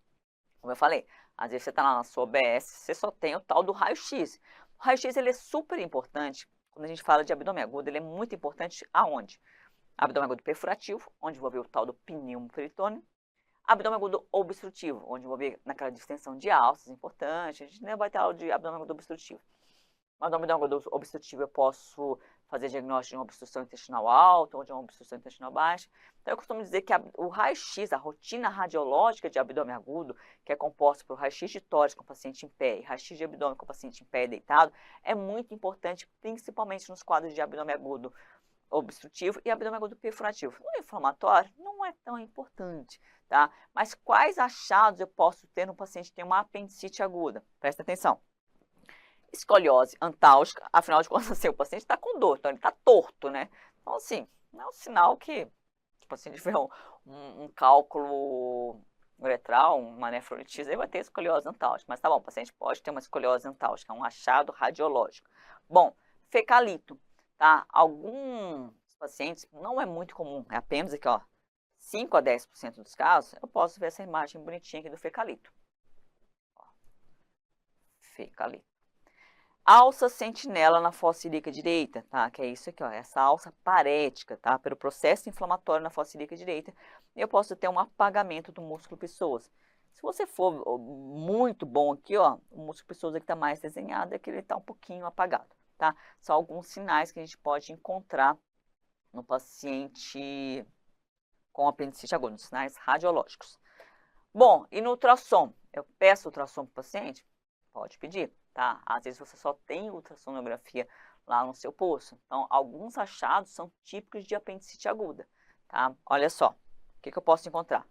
Como eu falei, às vezes você está lá na sua OBS, você só tem o tal do raio-x. O raio-x ele é super importante, quando a gente fala de abdômen agudo, ele é muito importante aonde? Abdômen agudo perfurativo, onde vou ver o tal do pneumoperitônio. Abdômen agudo obstrutivo, onde vou ver naquela distensão de alças, importante. A gente nem vai ter aula de abdômen agudo obstrutivo. Mas no abdômen agudo obstrutivo eu posso fazer diagnóstico de uma obstrução intestinal alta ou de uma obstrução intestinal baixa. Então eu costumo dizer que o raio-x, a rotina radiológica de abdômen agudo, que é composta por raio-x de tórax com paciente em pé e raio-x de abdômen com paciente em pé e deitado, é muito importante, principalmente nos quadros de abdômen agudo obstrutivo e abdômen agudo perfurativo. No inflamatório, não é tão importante, tá? Mas quais achados eu posso ter no paciente que tem uma apendicite aguda? Presta atenção. Escoliose antálgica, afinal de contas, assim, o paciente está com dor, então ele está torto, né? Então, assim, não é um sinal que o paciente tiver um cálculo uretral, uma nefrolitise, ele vai ter escoliose antálgica. Mas tá bom, o paciente pode ter uma escoliose antálgica, um achado radiológico. Bom, fecalito, tá? Alguns pacientes, não é muito comum, é apenas aqui, ó, 5 a 10% dos casos, eu posso ver essa imagem bonitinha aqui do fecalito. Ó, fecalito. Alça sentinela na fossa ilíaca direita, tá? Que é isso aqui, ó, essa alça parética, tá? Pelo processo inflamatório na fossa ilíaca direita, eu posso ter um apagamento do músculo psoas. Se você for muito bom aqui, ó, o músculo psoas aqui está mais desenhado, é que ele está um pouquinho apagado, tá? São alguns sinais que a gente pode encontrar no paciente com apendicite aguda, sinais radiológicos. Bom, e no ultrassom? Eu peço ultrassom para o paciente? Pode pedir, tá? Às vezes você só tem ultrassonografia lá no seu posto. Então, alguns achados são típicos de apendicite aguda, tá? Olha só, que eu posso encontrar?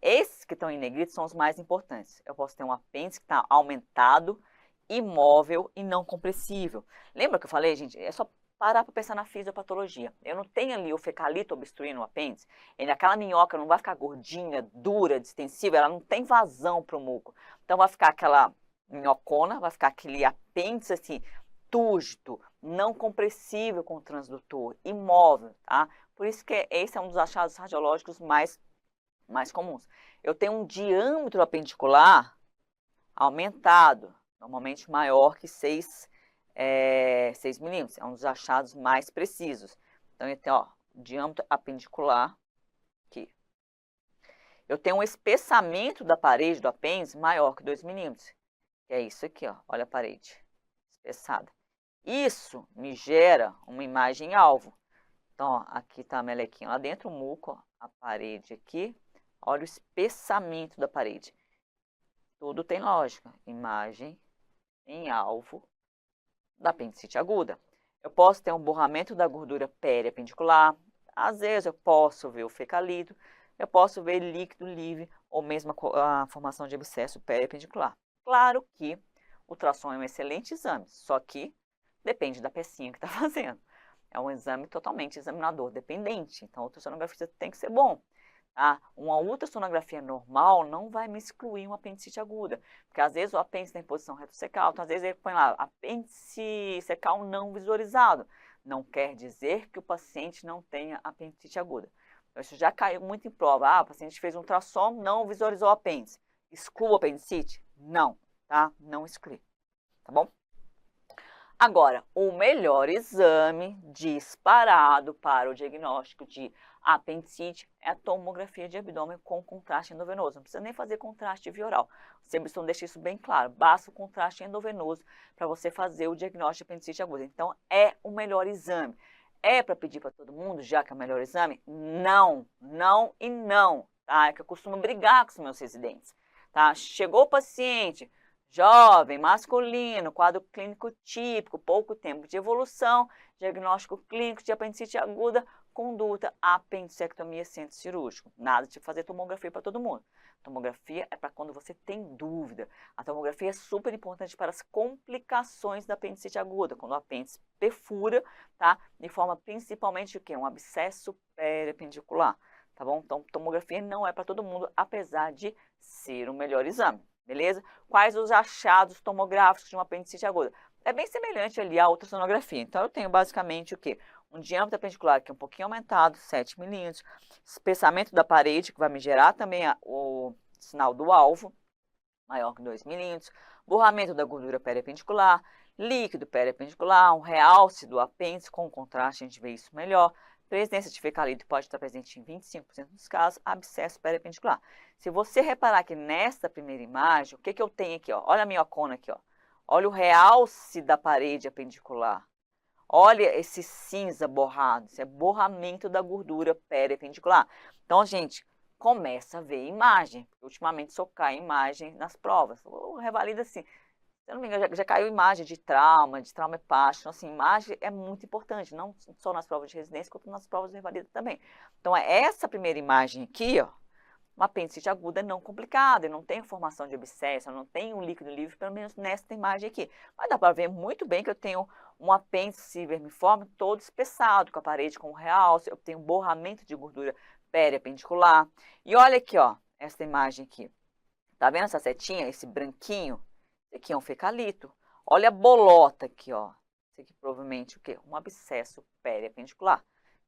Esses que estão em negrito são os mais importantes. Eu posso ter um apêndice que está aumentado, imóvel e não compressível. Lembra que eu falei, gente? É só parar para pensar na fisiopatologia. Eu não tenho ali o fecalito obstruindo o apêndice. Aquela minhoca não vai ficar gordinha, dura, distensível, ela não tem vazão para o muco. Então vai ficar aquela minhocona, vai ficar aquele apêndice assim, túrgido, não compressível com o transdutor, imóvel, tá? Por isso que esse é um dos achados radiológicos mais comuns. Eu tenho um diâmetro apendicular aumentado, normalmente maior que 6 milímetros. É um dos achados mais precisos. Então, eu tenho, ó, diâmetro apendicular aqui. Eu tenho um espessamento da parede do apêndice maior que 2 milímetros. Que é isso aqui, ó. Olha a parede espessada. Isso me gera uma imagem alvo. Então, ó, aqui está a melequinha lá dentro, o muco, ó, a parede aqui. Olha o espessamento da parede. Tudo tem lógica. Imagem em alvo da apendicite aguda. Eu posso ter um borramento da gordura periapendicular. Às vezes eu posso ver o fecalito. Eu posso ver líquido livre ou mesmo a formação de abscesso periapendicular. Claro que o ultrassom é um excelente exame, só que depende da pecinha que está fazendo. É um exame totalmente examinador dependente. Então, o ultrassonografista tem que ser bom. Tá? Uma ultrassonografia normal não vai me excluir uma apendicite aguda, porque às vezes o apêndice está em posição retrocecal, então às vezes ele põe lá apêndice secal não visualizado. Não quer dizer que o paciente não tenha apendicite aguda. Então, isso já caiu muito em prova. Ah, o paciente fez um ultrassom, não visualizou o apêndice. Exclua o apendicite? Não, tá? Não exclui, tá bom? Agora, o melhor exame disparado para o diagnóstico de apendicite é a tomografia de abdômen com contraste endovenoso. Não precisa nem fazer contraste via-oral. O Sebiston deixa isso bem claro. Basta o contraste endovenoso para você fazer o diagnóstico de apendicite aguda. Então, é o melhor exame. É para pedir para todo mundo, já que é o melhor exame? Não, não e não. Tá? É que eu costumo brigar com os meus residentes. Tá? Chegou o paciente... Jovem, masculino, quadro clínico típico, pouco tempo de evolução, diagnóstico clínico de apendicite aguda, conduta, apendicectomia centro cirúrgico. Nada de fazer tomografia para todo mundo. Tomografia é para quando você tem dúvida. A tomografia é super importante para as complicações da apendicite aguda, quando o apêndice perfura, tá? E forma principalmente o quê? Um abscesso periapendicular, tá bom? Então, tomografia não é para todo mundo, apesar de ser o melhor exame. Beleza? Quais os achados tomográficos de uma apendicite aguda? É bem semelhante ali à ultrassonografia. Então, eu tenho basicamente o quê? Um diâmetro apendicular aqui um pouquinho aumentado, 7 milímetros. Espessamento da parede, que vai me gerar também o sinal do alvo, maior que 2 milímetros. Borramento da gordura periapendicular, líquido periapendicular, um realce do apêndice, com contraste a gente vê isso melhor. Presença de fecalito pode estar presente em 25% dos casos, abscesso periapendicular. Se você reparar que nesta primeira imagem, o que eu tenho aqui? Ó? Olha a minhocona aqui. Ó. Olha o realce da parede apendicular. Olha esse cinza borrado. Isso é borramento da gordura periapendicular. Então, gente, começa a ver imagem. Ultimamente só cai imagem nas provas. Revalida assim. Se eu não me engano, já caiu imagem de trauma hepático. Então, assim, imagem é muito importante, não só nas provas de residência, quanto nas provas de revalida também. Então, é essa primeira imagem aqui, ó, uma apendicite aguda não complicada, não tem formação de abscesso, não tem um líquido livre, pelo menos nessa imagem aqui. Mas dá para ver muito bem que eu tenho um apêndice vermiforme todo espessado, com a parede com realce, eu tenho um borramento de gordura periapendicular. E olha aqui, ó, essa imagem aqui. Tá vendo essa setinha, esse branquinho? Esse aqui é um fecalito. Olha a bolota aqui, ó. Esse aqui provavelmente o quê? Um abscesso periapendicular.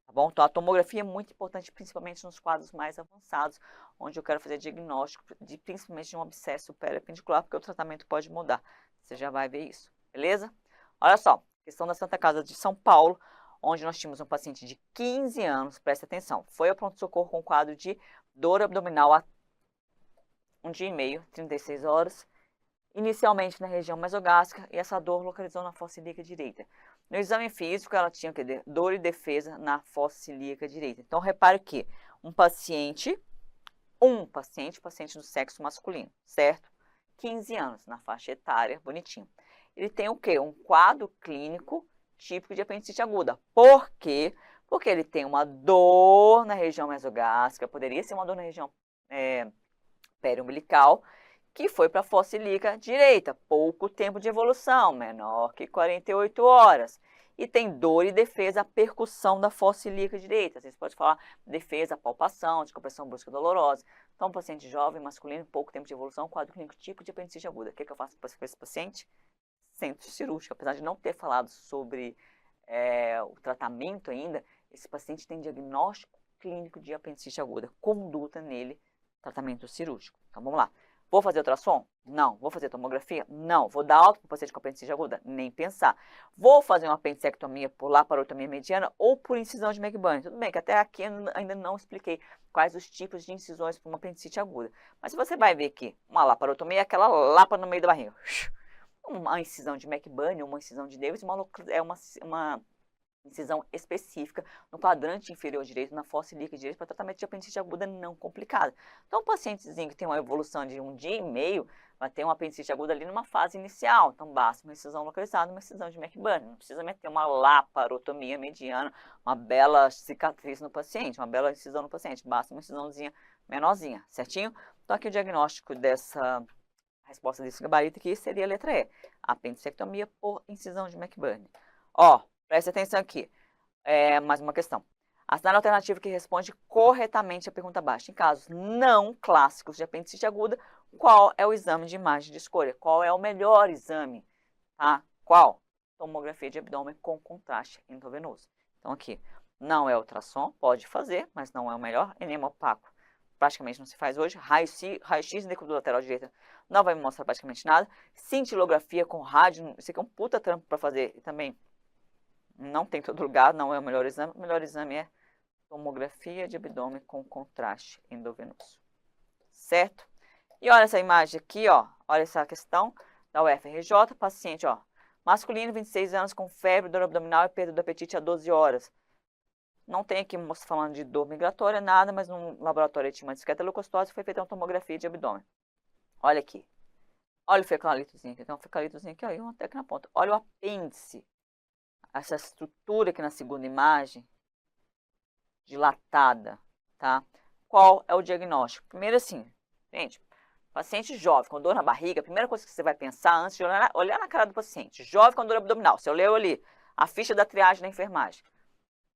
Tá bom? Então, a tomografia é muito importante, principalmente nos quadros mais avançados, onde eu quero fazer diagnóstico, principalmente de um abscesso periapendicular, porque o tratamento pode mudar. Você já vai ver isso, beleza? Olha só, questão da Santa Casa de São Paulo, onde nós tínhamos um paciente de 15 anos, presta atenção, foi ao pronto-socorro com quadro de dor abdominal há 1 dia e meio, 36 horas, inicialmente na região mesogástrica, e essa dor localizou na fossa ilíaca direita. No exame físico, ela tinha dor e defesa na fossa ilíaca direita. Então, repare que um paciente do sexo masculino, certo? 15 anos, na faixa etária, bonitinho. Ele tem o quê? Um quadro clínico típico de apendicite aguda. Por quê? Porque ele tem uma dor na região mesogástrica, poderia ser uma dor na região periumbilical, que foi para a fossa ilíaca direita, pouco tempo de evolução, menor que 48 horas. E tem dor e defesa, a percussão da fossa ilíaca direita. Você pode falar defesa, palpação, descompressão brusca dolorosa. Então, paciente jovem, masculino, pouco tempo de evolução, quadro clínico típico de apendicite aguda. O que eu faço com esse paciente? Centro cirúrgico. Apesar de não ter falado sobre o tratamento ainda, esse paciente tem diagnóstico clínico de apendicite aguda, conduta nele, tratamento cirúrgico. Então, vamos lá. Vou fazer ultrassom? Não. Vou fazer tomografia? Não. Vou dar alta para o paciente com apendicite aguda? Nem pensar. Vou fazer uma apendicectomia por laparotomia mediana ou por incisão de McBurney? Tudo bem que até aqui eu ainda não expliquei quais os tipos de incisões para uma apendicite aguda. Mas você vai ver que uma laparotomia é aquela lapa no meio da barriga. Uma incisão de McBurney, uma incisão de Davis, é uma incisão específica no quadrante inferior direito, na fossa ilíaca direita, para tratamento de apendicite aguda não complicada. Então, o pacientezinho que tem uma evolução de 1 dia e meio, vai ter uma apendicite aguda ali numa fase inicial. Então, basta uma incisão localizada, uma incisão de McBurney. Não precisa meter uma laparotomia mediana, uma bela cicatriz no paciente, uma bela incisão no paciente. Basta uma incisãozinha menorzinha, certinho? Então, aqui o diagnóstico dessa resposta desse gabarito aqui seria a letra E. Apendicectomia por incisão de McBurney. Ó, preste atenção aqui. Mais uma questão. Assinale a alternativa que responde corretamente a pergunta abaixo. Em casos não clássicos de apendicite aguda, qual é o exame de imagem de escolha? Qual é o melhor exame? Tá? Qual? Tomografia de abdômen com contraste endovenoso. Então aqui, não é ultrassom, pode fazer, mas não é o melhor. Enema opaco, praticamente não se faz hoje. Raio-X na decúbito lateral direita não vai me mostrar praticamente nada. Cintilografia com rádio, isso aqui é um puta trampo para fazer e também não tem em todo lugar, não é o melhor exame. O melhor exame é tomografia de abdômen com contraste endovenoso. Certo? E olha essa imagem aqui, ó. Olha essa questão da UFRJ, paciente, ó. Masculino, 26 anos, com febre, dor abdominal e perda do apetite há 12 horas. Não tem aqui falando de dor migratória, nada, mas no laboratório tinha uma discreta leucocitose e foi feita uma tomografia de abdômen. Olha aqui. Olha o fecalitozinho aqui. Tem um fecalitozinho aqui, ó, e um até aqui na ponta. Olha o apêndice. Essa estrutura aqui na segunda imagem, dilatada, tá? Qual é o diagnóstico? Primeiro assim, gente, paciente jovem com dor na barriga, a primeira coisa que você vai pensar antes de olhar na cara do paciente, jovem com dor abdominal, você leu ali a ficha da triagem da enfermagem,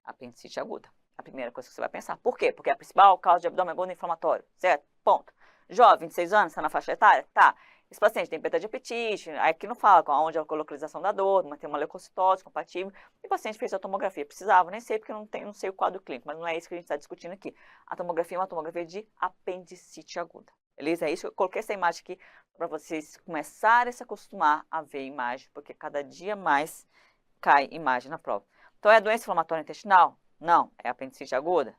apendicite aguda, a primeira coisa que você vai pensar. Por quê? Porque é a principal causa de abdômen agudo inflamatório, certo? Ponto. Jovem, 26 anos, está na faixa etária? Tá. Esse paciente tem perda de apetite, aqui não fala onde é a localização da dor, mas tem uma leucocitose compatível, e o paciente fez a tomografia. Precisava, nem sei porque não sei o quadro clínico, mas não é isso que a gente está discutindo aqui. A tomografia é uma tomografia de apendicite aguda. Beleza? É isso, eu coloquei essa imagem aqui para vocês começarem a se acostumar a ver imagem, porque cada dia mais cai imagem na prova. Então, é doença inflamatória intestinal? Não. É apendicite aguda?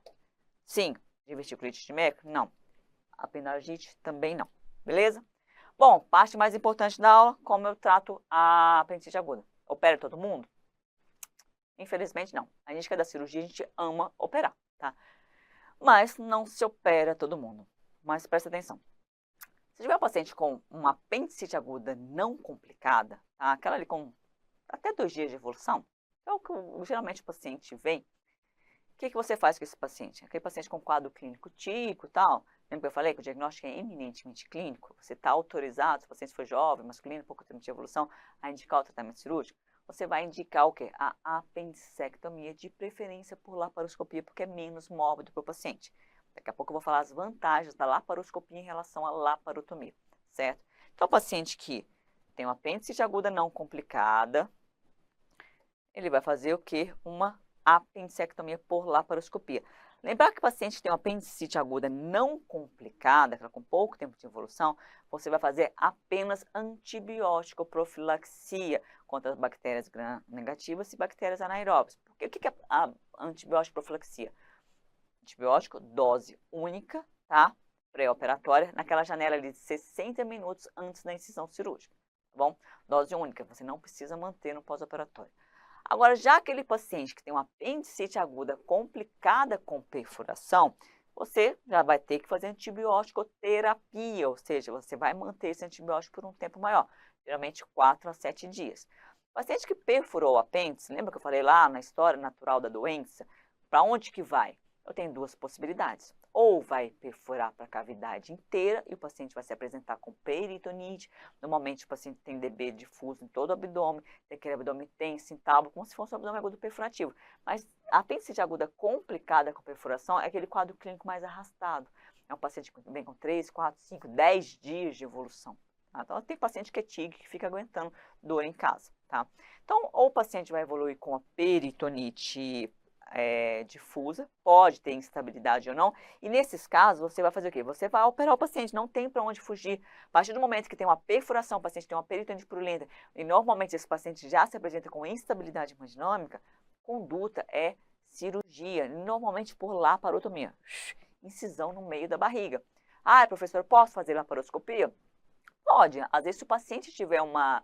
Sim. Diverticulite de Meckel? Não. Apendicite também não. Beleza? Bom, parte mais importante da aula, como eu trato a apendicite aguda. Opera todo mundo? Infelizmente não. A gente que é da cirurgia, a gente ama operar, tá? Mas não se opera todo mundo. Mas presta atenção. Se tiver um paciente com uma apendicite aguda não complicada, tá? Aquela ali com até 2 dias de evolução, é o que geralmente o paciente vem. O que você faz com esse paciente? Aquele paciente com quadro clínico típico e tal. Lembra que eu falei que o diagnóstico é eminentemente clínico? Você está autorizado, se o paciente for jovem, masculino, pouco tempo de evolução, a indicar o tratamento cirúrgico? Você vai indicar o quê? A apendicectomia, de preferência por laparoscopia, porque é menos mórbido para o paciente. Daqui a pouco eu vou falar as vantagens da laparoscopia em relação à laparotomia, certo? Então, o paciente que tem uma apendicite aguda não complicada, ele vai fazer o quê? Uma apendicectomia por laparoscopia. Lembrar que o paciente que tem uma apendicite aguda não complicada, com pouco tempo de evolução, você vai fazer apenas antibiótico profilaxia contra as bactérias gram-negativas e bactérias anaeróbias. Porque o que é a antibiótico profilaxia? Antibiótico, dose única, tá? Pré-operatória, naquela janela ali de 60 minutos antes da incisão cirúrgica, tá bom? Dose única, você não precisa manter no pós-operatório. Agora, já aquele paciente que tem uma apendicite aguda complicada com perfuração, você já vai ter que fazer antibiótico terapia, ou seja, você vai manter esse antibiótico por um tempo maior, geralmente 4 a 7 dias. O paciente que perfurou o apêndice, lembra que eu falei lá na história natural da doença? para onde que vai? Eu tenho duas possibilidades. Ou vai perfurar para a cavidade inteira e o paciente vai se apresentar com peritonite. Normalmente o paciente tem DB difuso em todo o abdômen, tem aquele abdômen tenso, entalbo, como se fosse um abdômen agudo perfurativo. Mas a apendicite aguda complicada com perfuração é aquele quadro clínico mais arrastado. É um paciente que vem com 3, 4, 5, 10 dias de evolução. Tá? Então tem paciente que é TIG, que fica aguentando dor em casa. Tá? Então, ou o paciente vai evoluir com a peritonite difusa, pode ter instabilidade ou não, e nesses casos você vai fazer o quê? Você vai operar o paciente, não tem para onde fugir. A partir do momento que tem uma perfuração, o paciente tem uma peritonite purulenta, e normalmente esse paciente já se apresenta com instabilidade hemodinâmica, conduta é cirurgia, normalmente por laparotomia, incisão no meio da barriga. Ah, professor, posso fazer laparoscopia? Pode, às vezes se o paciente tiver uma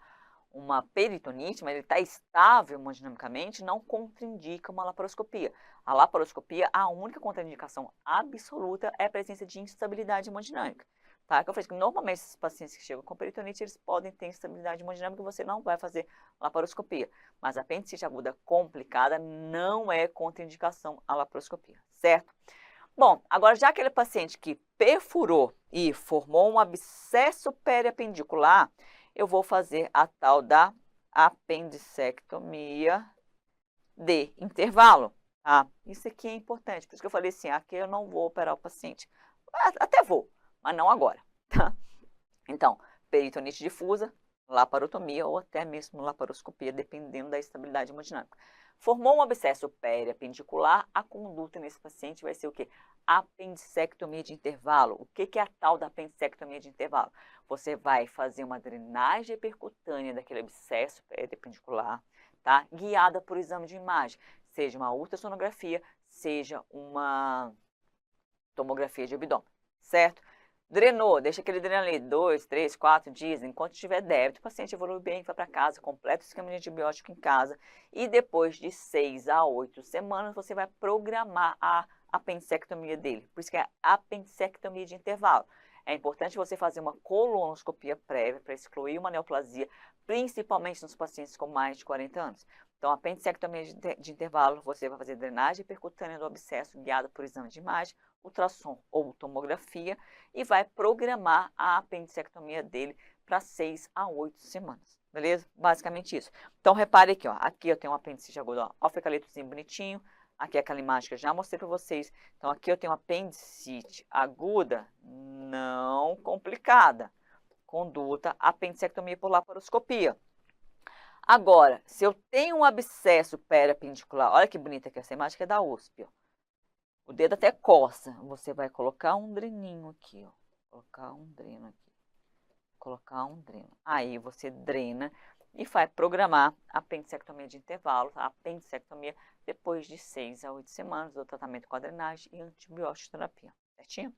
peritonite, mas ele está estável hemodinamicamente, não contraindica uma laparoscopia. A laparoscopia, a única contraindicação absoluta é a presença de instabilidade hemodinâmica. Tá? Que eu falei que normalmente esses pacientes que chegam com peritonite, eles podem ter instabilidade hemodinâmica e você não vai fazer laparoscopia. Mas a apendicite aguda complicada não é contraindicação à laparoscopia, certo? Bom, agora já aquele paciente que perfurou e formou um abscesso periapendicular, eu vou fazer a tal da apendicectomia de intervalo. Tá? Isso aqui é importante, por isso que eu falei assim, aqui eu não vou operar o paciente. Até vou, mas não agora. Tá? Então, peritonite difusa, laparotomia ou até mesmo laparoscopia, dependendo da estabilidade hemodinâmica. Formou um abscesso periapendicular, a conduta nesse paciente vai ser o quê? Apendicectomia de intervalo. O que é a tal da apendicectomia de intervalo? Você vai fazer uma drenagem percutânea daquele abscesso periapendicular, tá? Guiada por exame de imagem, seja uma ultrassonografia, seja uma tomografia de abdômen, certo? Drenou, deixa aquele dreno ali 2, 3, 4 dias, enquanto tiver débito, o paciente evolui bem, vai para casa, completa o esquema de antibiótico em casa e depois de 6 a 8 semanas você vai programar a apendicectomia dele. Por isso que é a apendicectomia de intervalo. É importante você fazer uma colonoscopia prévia para excluir uma neoplasia, principalmente nos pacientes com mais de 40 anos. Então, a apendicectomia de intervalo, você vai fazer drenagem percutânea do abscesso guiada por exame de imagem, ultrassom ou tomografia e vai programar a apendicectomia dele para 6 a 8 semanas, beleza? Basicamente isso. Então, repare aqui, ó, aqui eu tenho um apendicite agudo, ó, o fecalitozinho bonitinho, aqui é aquela imagem que eu já mostrei para vocês. Então, aqui eu tenho uma apendicite aguda, não complicada, conduta apendicectomia por laparoscopia. Agora, se eu tenho um abscesso periapendicular, olha que bonita que essa imagem que é da USP, ó. O dedo até coça. Você vai colocar um dreninho aqui, ó. Colocar um dreno aqui. Colocar um dreno. Aí você drena e vai programar a apendicectomia de intervalo, a apendicectomia depois de 6 a 8 semanas, do tratamento com a drenagem e antibiótico terapia. Certinho?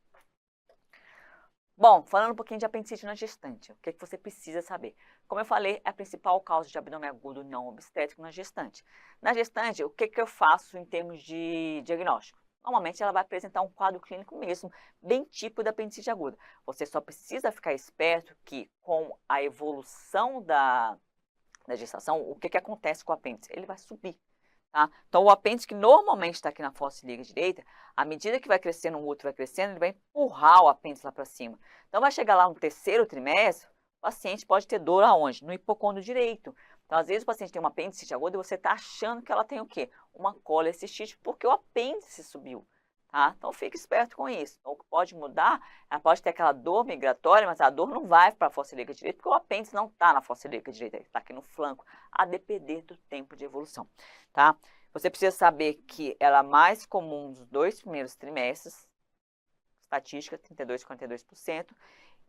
Bom, falando um pouquinho de apendicite na gestante, o que você precisa saber? Como eu falei, é a principal causa de abdômen agudo não obstétrico na gestante. Na gestante, o que eu faço em termos de diagnóstico? Normalmente ela vai apresentar um quadro clínico mesmo, bem típico da apendicite aguda. Você só precisa ficar esperto que com a evolução da gestação, o que acontece com o apêndice? Ele vai subir. Tá? Então, o apêndice que normalmente está aqui na fossa ilíaca direita, à medida que vai crescendo, o útero vai crescendo, ele vai empurrar o apêndice lá para cima. Então, vai chegar lá no terceiro trimestre, o paciente pode ter dor aonde? No hipocôndrio direito. Então, às vezes, o paciente tem uma apendicite aguda e você está achando que ela tem o quê? Uma colecistite, porque o apêndice subiu. Tá? Então, fique esperto com isso. Então, o que pode mudar, ela pode ter aquela dor migratória, mas a dor não vai para a fossa ilíaca direita, porque o apêndice não está na fossa ilíaca direita, ele está aqui no flanco, a depender do tempo de evolução. Tá? Você precisa saber que ela é mais comum nos 2 primeiros trimestres, estatística 32% a 42%,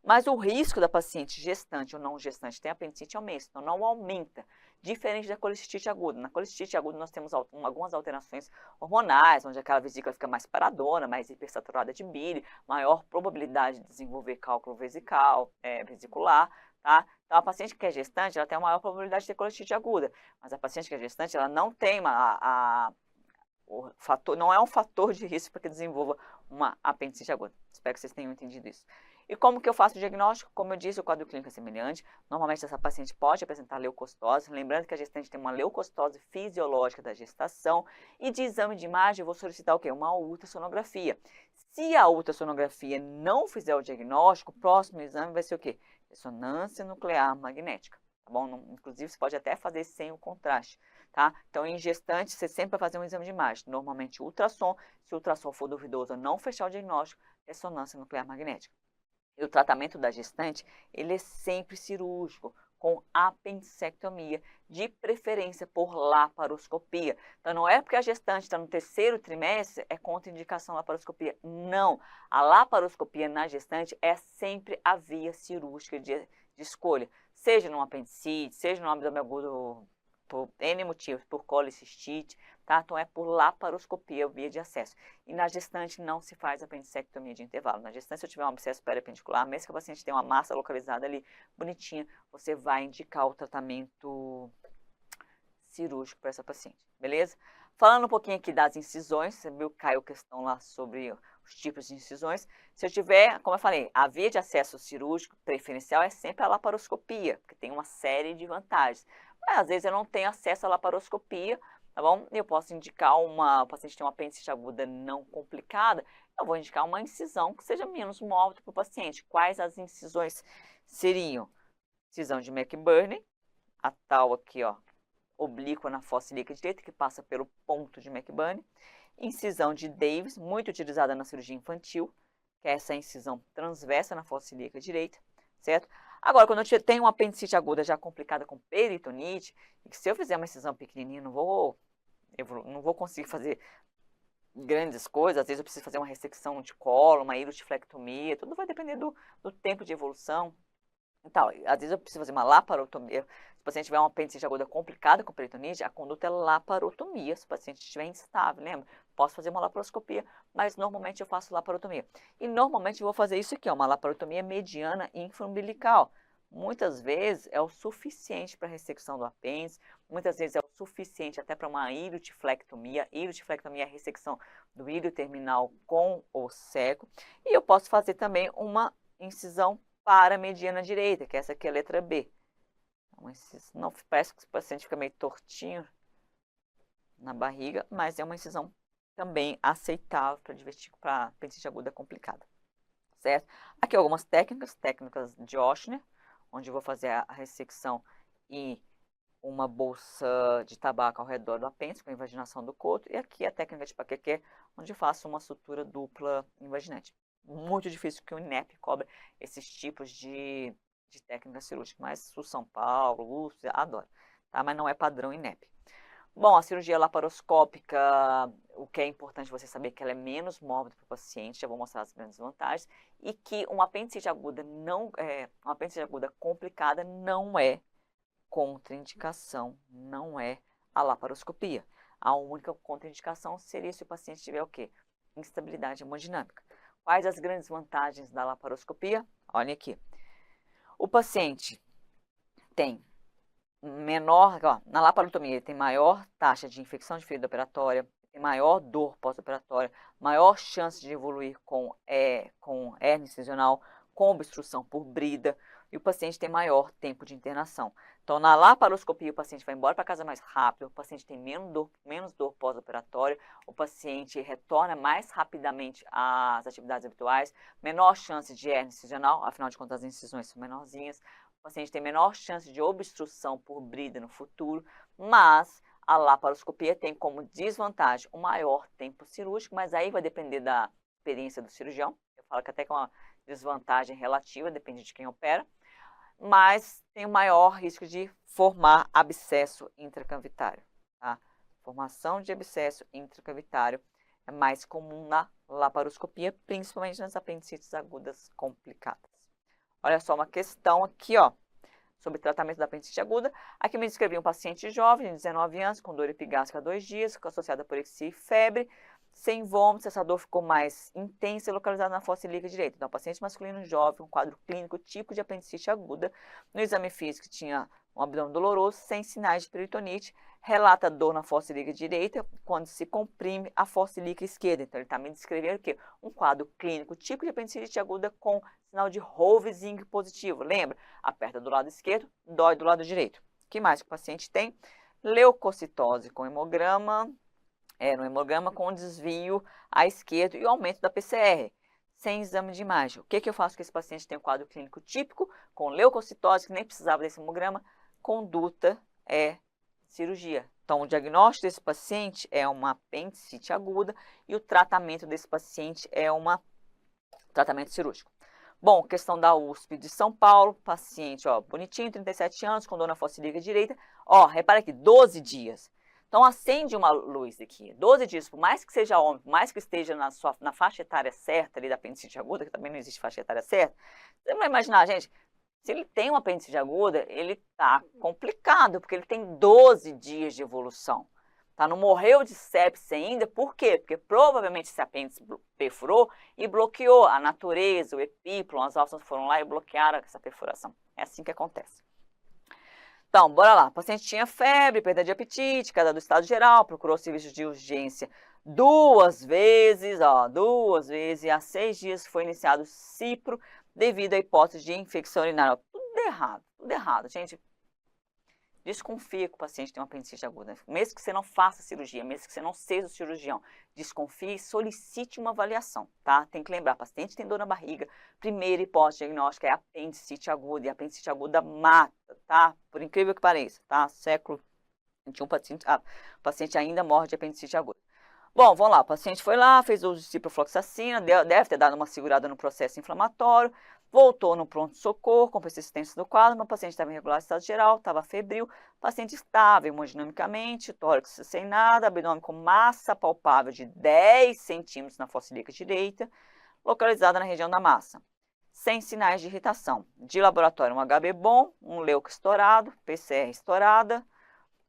mas o risco da paciente gestante ou não gestante ter apendicite aumenta, então não aumenta, diferente da colecistite aguda. Na colecistite aguda nós temos algumas alterações hormonais, onde aquela vesícula fica mais paradona, mais hipersaturada de bile, maior probabilidade de desenvolver cálculo vesicular, tá? Então, a paciente que é gestante, ela tem a maior probabilidade de ter colecistite aguda, mas a paciente que é gestante, ela não tem o fator, não é um fator de risco para que desenvolva uma apendicite aguda. Espero que vocês tenham entendido isso. E como que eu faço o diagnóstico? Como eu disse, o quadro clínico é semelhante. Normalmente essa paciente pode apresentar leucocitose, lembrando que a gestante tem uma leucocitose fisiológica da gestação. E de exame de imagem eu vou solicitar o quê? Uma ultrassonografia. Se a ultrassonografia não fizer o diagnóstico, o próximo exame vai ser o quê? Ressonância nuclear magnética, tá bom? Inclusive você pode até fazer sem o contraste. Tá? Então, em gestante, você sempre vai fazer um exame de imagem, normalmente ultrassom. Se o ultrassom for duvidoso ou não fechar o diagnóstico, ressonância nuclear magnética. E o tratamento da gestante, ele é sempre cirúrgico, com apendicectomia, de preferência por laparoscopia. Então, não é porque a gestante está no terceiro trimestre, é contraindicação laparoscopia. Não, a laparoscopia na gestante é sempre a via cirúrgica de escolha, seja no apendicite, seja no abdômen agudo, por N motivos, por colicistite, tá? Então é por laparoscopia, via de acesso. E na gestante não se faz apendicectomia de intervalo. Na gestante, se eu tiver um abscesso periapendicular, mesmo que a paciente tenha uma massa localizada ali, bonitinha, você vai indicar o tratamento cirúrgico para essa paciente, beleza? Falando um pouquinho aqui das incisões, você viu que caiu questão lá sobre os tipos de incisões. Se eu tiver, como eu falei, a via de acesso cirúrgico preferencial é sempre a laparoscopia, porque tem uma série de vantagens. Mas, às vezes eu não tenho acesso à laparoscopia, tá bom? Eu posso indicar o paciente tem uma apendicite aguda não complicada, eu vou indicar uma incisão que seja menos mórbida para o paciente. Quais as incisões seriam? Incisão de McBurney, a tal aqui, ó, oblíqua na fossa ilíaca direita, que passa pelo ponto de McBurney. Incisão de Davis, muito utilizada na cirurgia infantil, que é essa incisão transversa na fossa ilíaca direita, certo? Agora, quando eu tenho uma apendicite aguda já complicada com peritonite, e que se eu fizer uma incisão pequenininha, eu não vou conseguir fazer grandes coisas, às vezes eu preciso fazer uma ressecção de colo, uma hirotiflectomia, tudo vai depender do tempo de evolução. Então, às vezes eu preciso fazer uma laparotomia. Se o paciente tiver uma apendicite aguda complicada com peritonite, a conduta é laparotomia. Se o paciente estiver instável, lembra? Posso fazer uma laparoscopia, mas normalmente eu faço laparotomia. E normalmente eu vou fazer isso aqui, ó, uma laparotomia mediana infraumbilical. Muitas vezes é o suficiente para a ressecção do apêndice, muitas vezes é o suficiente até para uma hirotiflectomia. Hirotiflectomia é a ressecção do ilho terminal com o cego. E eu posso fazer também uma incisão para a mediana direita, que essa aqui é a letra B. Não parece que o paciente fica meio tortinho na barriga, mas é uma incisão também aceitável para apendicite aguda complicada, certo? Aqui algumas técnicas de Ochsner, onde eu vou fazer a ressecção e uma bolsa de tabaco ao redor do apêndice, com a invaginação do coto, e aqui a técnica de Paquequê, onde eu faço uma sutura dupla invaginante. Muito difícil que o INEP cobre esses tipos de técnica cirúrgica, mas o São Paulo, USP, adora, tá? Mas não é padrão INEP. Bom, a cirurgia laparoscópica, o que é importante você saber que ela é menos mórbida para o paciente, já vou mostrar as grandes vantagens, e que uma apendicite aguda uma apendicite aguda complicada não é contraindicação, não é a laparoscopia. A única contraindicação seria se o paciente tiver o quê? Instabilidade hemodinâmica. Quais as grandes vantagens da laparoscopia? Olha aqui. O paciente tem na laparotomia, ele tem maior taxa de infecção de ferida operatória, tem maior dor pós-operatória, maior chance de evoluir com hérnia incisional, com obstrução por brida, e o paciente tem maior tempo de internação. Então, na laparoscopia, o paciente vai embora para casa mais rápido, o paciente tem menos dor pós-operatória, o paciente retorna mais rapidamente às atividades habituais, menor chance de hérnia incisional, afinal de contas as incisões são menorzinhas, o paciente tem menor chance de obstrução por brida no futuro, mas a laparoscopia tem como desvantagem o maior tempo cirúrgico, mas aí vai depender da experiência do cirurgião. Eu falo que até que é uma desvantagem relativa, depende de quem opera, mas tem o maior risco de formar abscesso intracavitário. Tá? Formação de abscesso intracavitário é mais comum na laparoscopia, principalmente nas apendicites agudas complicadas. Olha só uma questão aqui, ó, sobre tratamento da apendicite aguda. Aqui me descrevi um paciente jovem, de 19 anos, com dor epigástrica há 2 dias, associada a porexia e febre, sem vômitos. Essa dor ficou mais intensa e localizada na fossa ilíaca direita. Então, paciente masculino jovem, um quadro clínico, tipo de apendicite aguda. No exame físico tinha um abdômen doloroso, sem sinais de peritonite, relata dor na fossa ilíaca direita quando se comprime a fossa ilíaca esquerda. Então, ele está me descrevendo aqui um quadro clínico típico de apendicite aguda com sinal de Rovsing positivo. Lembra? Aperta do lado esquerdo, dói do lado direito. O que mais que o paciente tem? Leucocitose com hemograma, no hemograma com desvio à esquerda e o aumento da PCR, sem exame de imagem. O que eu faço com esse paciente? Tem um quadro clínico típico, com leucocitose, que nem precisava desse hemograma, conduta é cirurgia. Então, o diagnóstico desse paciente é uma apendicite aguda e o tratamento desse paciente é um tratamento cirúrgico. Bom, questão da USP de São Paulo, paciente, bonitinho, 37 anos, com dor na fossa ilíaca direita. Repara aqui, 12 dias. Então, acende uma luz aqui. 12 dias, por mais que seja homem, por mais que esteja na faixa etária certa ali da apendicite aguda, que também não existe faixa etária certa, você vai imaginar, gente, se ele tem uma apendicite aguda, ele está complicado, porque ele tem 12 dias de evolução. Tá? Não morreu de sepse ainda, por quê? Porque provavelmente esse apêndice perfurou e bloqueou a natureza, o epíplon, as alças foram lá e bloquearam essa perfuração. É assim que acontece. Então, bora lá. O paciente tinha febre, perda de apetite, queda do estado geral, procurou serviço de urgência 2 vezes, e há 6 dias foi iniciado cipro devido à hipótese de infecção urinária. Tudo errado, gente. Desconfia que o paciente tem uma apendicite aguda. Mesmo que você não faça cirurgia, mesmo que você não seja o cirurgião, desconfie e solicite uma avaliação, tá? Tem que lembrar, paciente tem dor na barriga, primeira hipótese diagnóstica é apendicite aguda, e a apendicite aguda mata, tá? Por incrível que pareça, tá? Século XXI, o paciente ainda morre de apendicite aguda. Bom, vamos lá, o paciente foi lá, fez uso de ciprofloxacina, deve ter dado uma segurada no processo inflamatório, voltou no pronto-socorro com persistência do quadro, mas o paciente estava em regular estado geral, estava febril, paciente estável hemodinamicamente, tórax sem nada, abdômen com massa palpável de 10 centímetros na fossa ilíaca direita, localizada na região da massa, sem sinais de irritação. De laboratório, um HB bom, um leuco estourado, PCR estourada,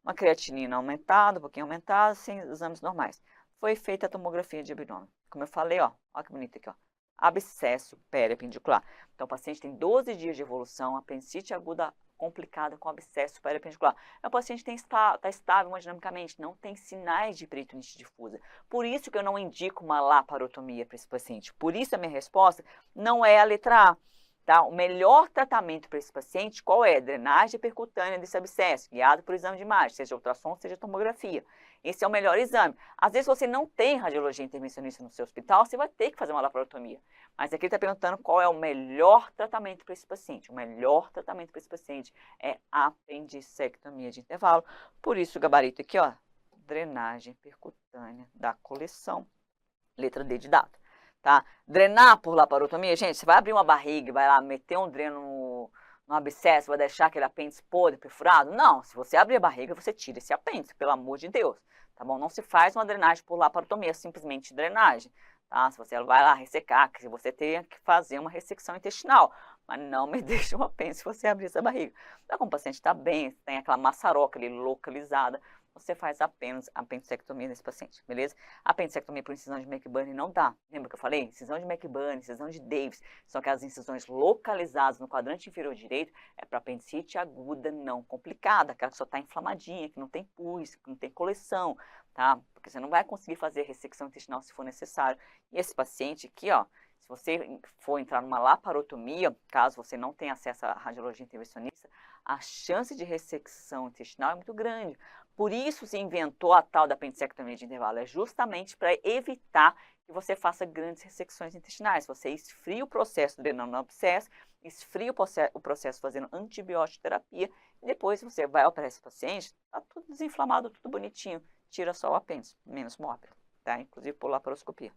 uma creatinina aumentada, um pouquinho aumentada, sem exames normais. Foi feita a tomografia de abdômen. Como eu falei, olha que bonito aqui, abscesso periapendicular. Então, o paciente tem 12 dias de evolução, apendicite aguda complicada com abscesso periapendicular. O paciente está estável hemodinamicamente, não tem sinais de peritonite difusa. Por isso que eu não indico uma laparotomia para esse paciente. Por isso a minha resposta não é a letra A. Tá? O melhor tratamento para esse paciente, qual é? Drenagem percutânea desse abscesso, guiado por exame de imagem, seja ultrassom, seja tomografia. Esse é o melhor exame. Às vezes você não tem radiologia intervencionista no seu hospital, você vai ter que fazer uma laparotomia. Mas aqui ele está perguntando qual é o melhor tratamento para esse paciente. O melhor tratamento para esse paciente é a apendicectomia de intervalo. Por isso o gabarito aqui, drenagem percutânea da coleção. Letra D de dado. Tá? Drenar por laparotomia, gente, você vai abrir uma barriga, vai lá meter um dreno no abscesso, vai deixar aquele apêndice podre, perfurado? Não, se você abrir a barriga, você tira esse apêndice, pelo amor de Deus, tá bom? Não se faz uma drenagem por laparotomia, simplesmente drenagem, tá? Se você vai lá ressecar, que você teria que fazer uma ressecção intestinal, mas não me deixe um apêndice se você abrir essa barriga. Então, como o paciente está bem, tem aquela maçaroca ali localizada, você faz apenas a apendicectomia nesse paciente, beleza? A apendicectomia por incisão de McBurney não dá. Lembra que eu falei? Incisão de McBurney, incisão de Davis, são aquelas incisões localizadas no quadrante inferior direito, é para apendicite aguda não complicada, aquela que só está inflamadinha, que não tem pus, que não tem coleção, tá? Porque você não vai conseguir fazer ressecção intestinal se for necessário. E esse paciente aqui, se você for entrar numa laparotomia, caso você não tenha acesso à radiologia intervencionista, a chance de ressecção intestinal é muito grande. Por isso se inventou a tal da apendicectomia de intervalo, é justamente para evitar que você faça grandes ressecções intestinais. Você esfria o processo drenando no abscesso, esfria o processo fazendo antibiótico terapia, e depois você vai operar esse paciente, está tudo desinflamado, tudo bonitinho, tira só o apêndice, menos mórbido, tá? Inclusive por laparoscopia.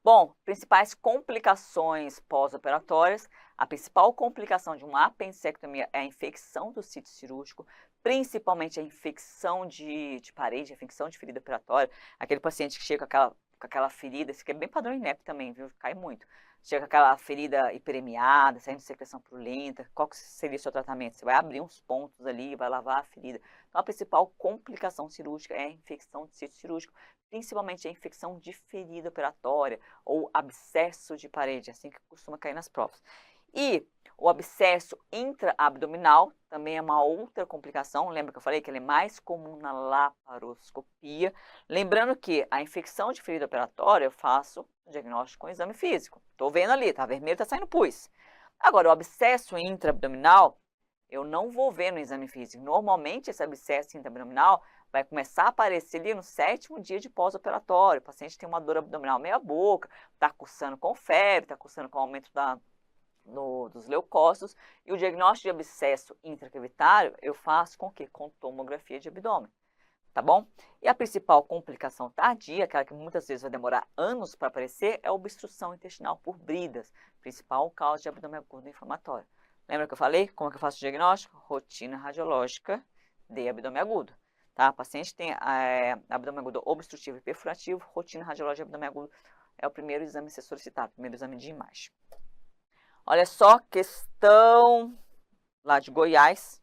Bom, principais complicações pós-operatórias. A principal complicação de uma apendicectomia é a infecção do sítio cirúrgico, principalmente a infecção de parede, a infecção de ferida operatória. Aquele paciente que chega com aquela ferida, isso aqui é bem padrão INEP também, viu? Cai muito. Chega com aquela ferida hiperemiada, saindo de secreção purulenta. Qual que seria o seu tratamento? Você vai abrir uns pontos ali, vai lavar a ferida. Então, a principal complicação cirúrgica é a infecção do sítio cirúrgico, principalmente a infecção de ferida operatória ou abscesso de parede, assim que costuma cair nas provas. E o abscesso intraabdominal também é uma outra complicação. Lembra que eu falei que ele é mais comum na laparoscopia? Lembrando que a infecção de ferida operatória eu faço o diagnóstico com exame físico. Estou vendo ali, tá vermelho, tá saindo pus. Agora, o abscesso intraabdominal, eu não vou ver no exame físico. Normalmente, esse abscesso intraabdominal vai começar a aparecer ali no 7º dia de pós-operatório. O paciente tem uma dor abdominal meia boca, está cursando com febre, está cursando com aumento dos leucócitos, e o diagnóstico de abscesso intracavitário eu faço com o quê? Com tomografia de abdômen, tá bom? E a principal complicação tardia, aquela que muitas vezes vai demorar anos para aparecer, é a obstrução intestinal por bridas, principal causa de abdômen agudo inflamatório. Lembra que eu falei como é que eu faço o diagnóstico? Rotina radiológica de abdômen agudo. Tá? O paciente tem abdômen agudo obstrutivo e perfurativo, rotina radiológica de abdômen agudo é o primeiro exame a ser solicitado, primeiro exame de imagem. Olha só, questão lá de Goiás.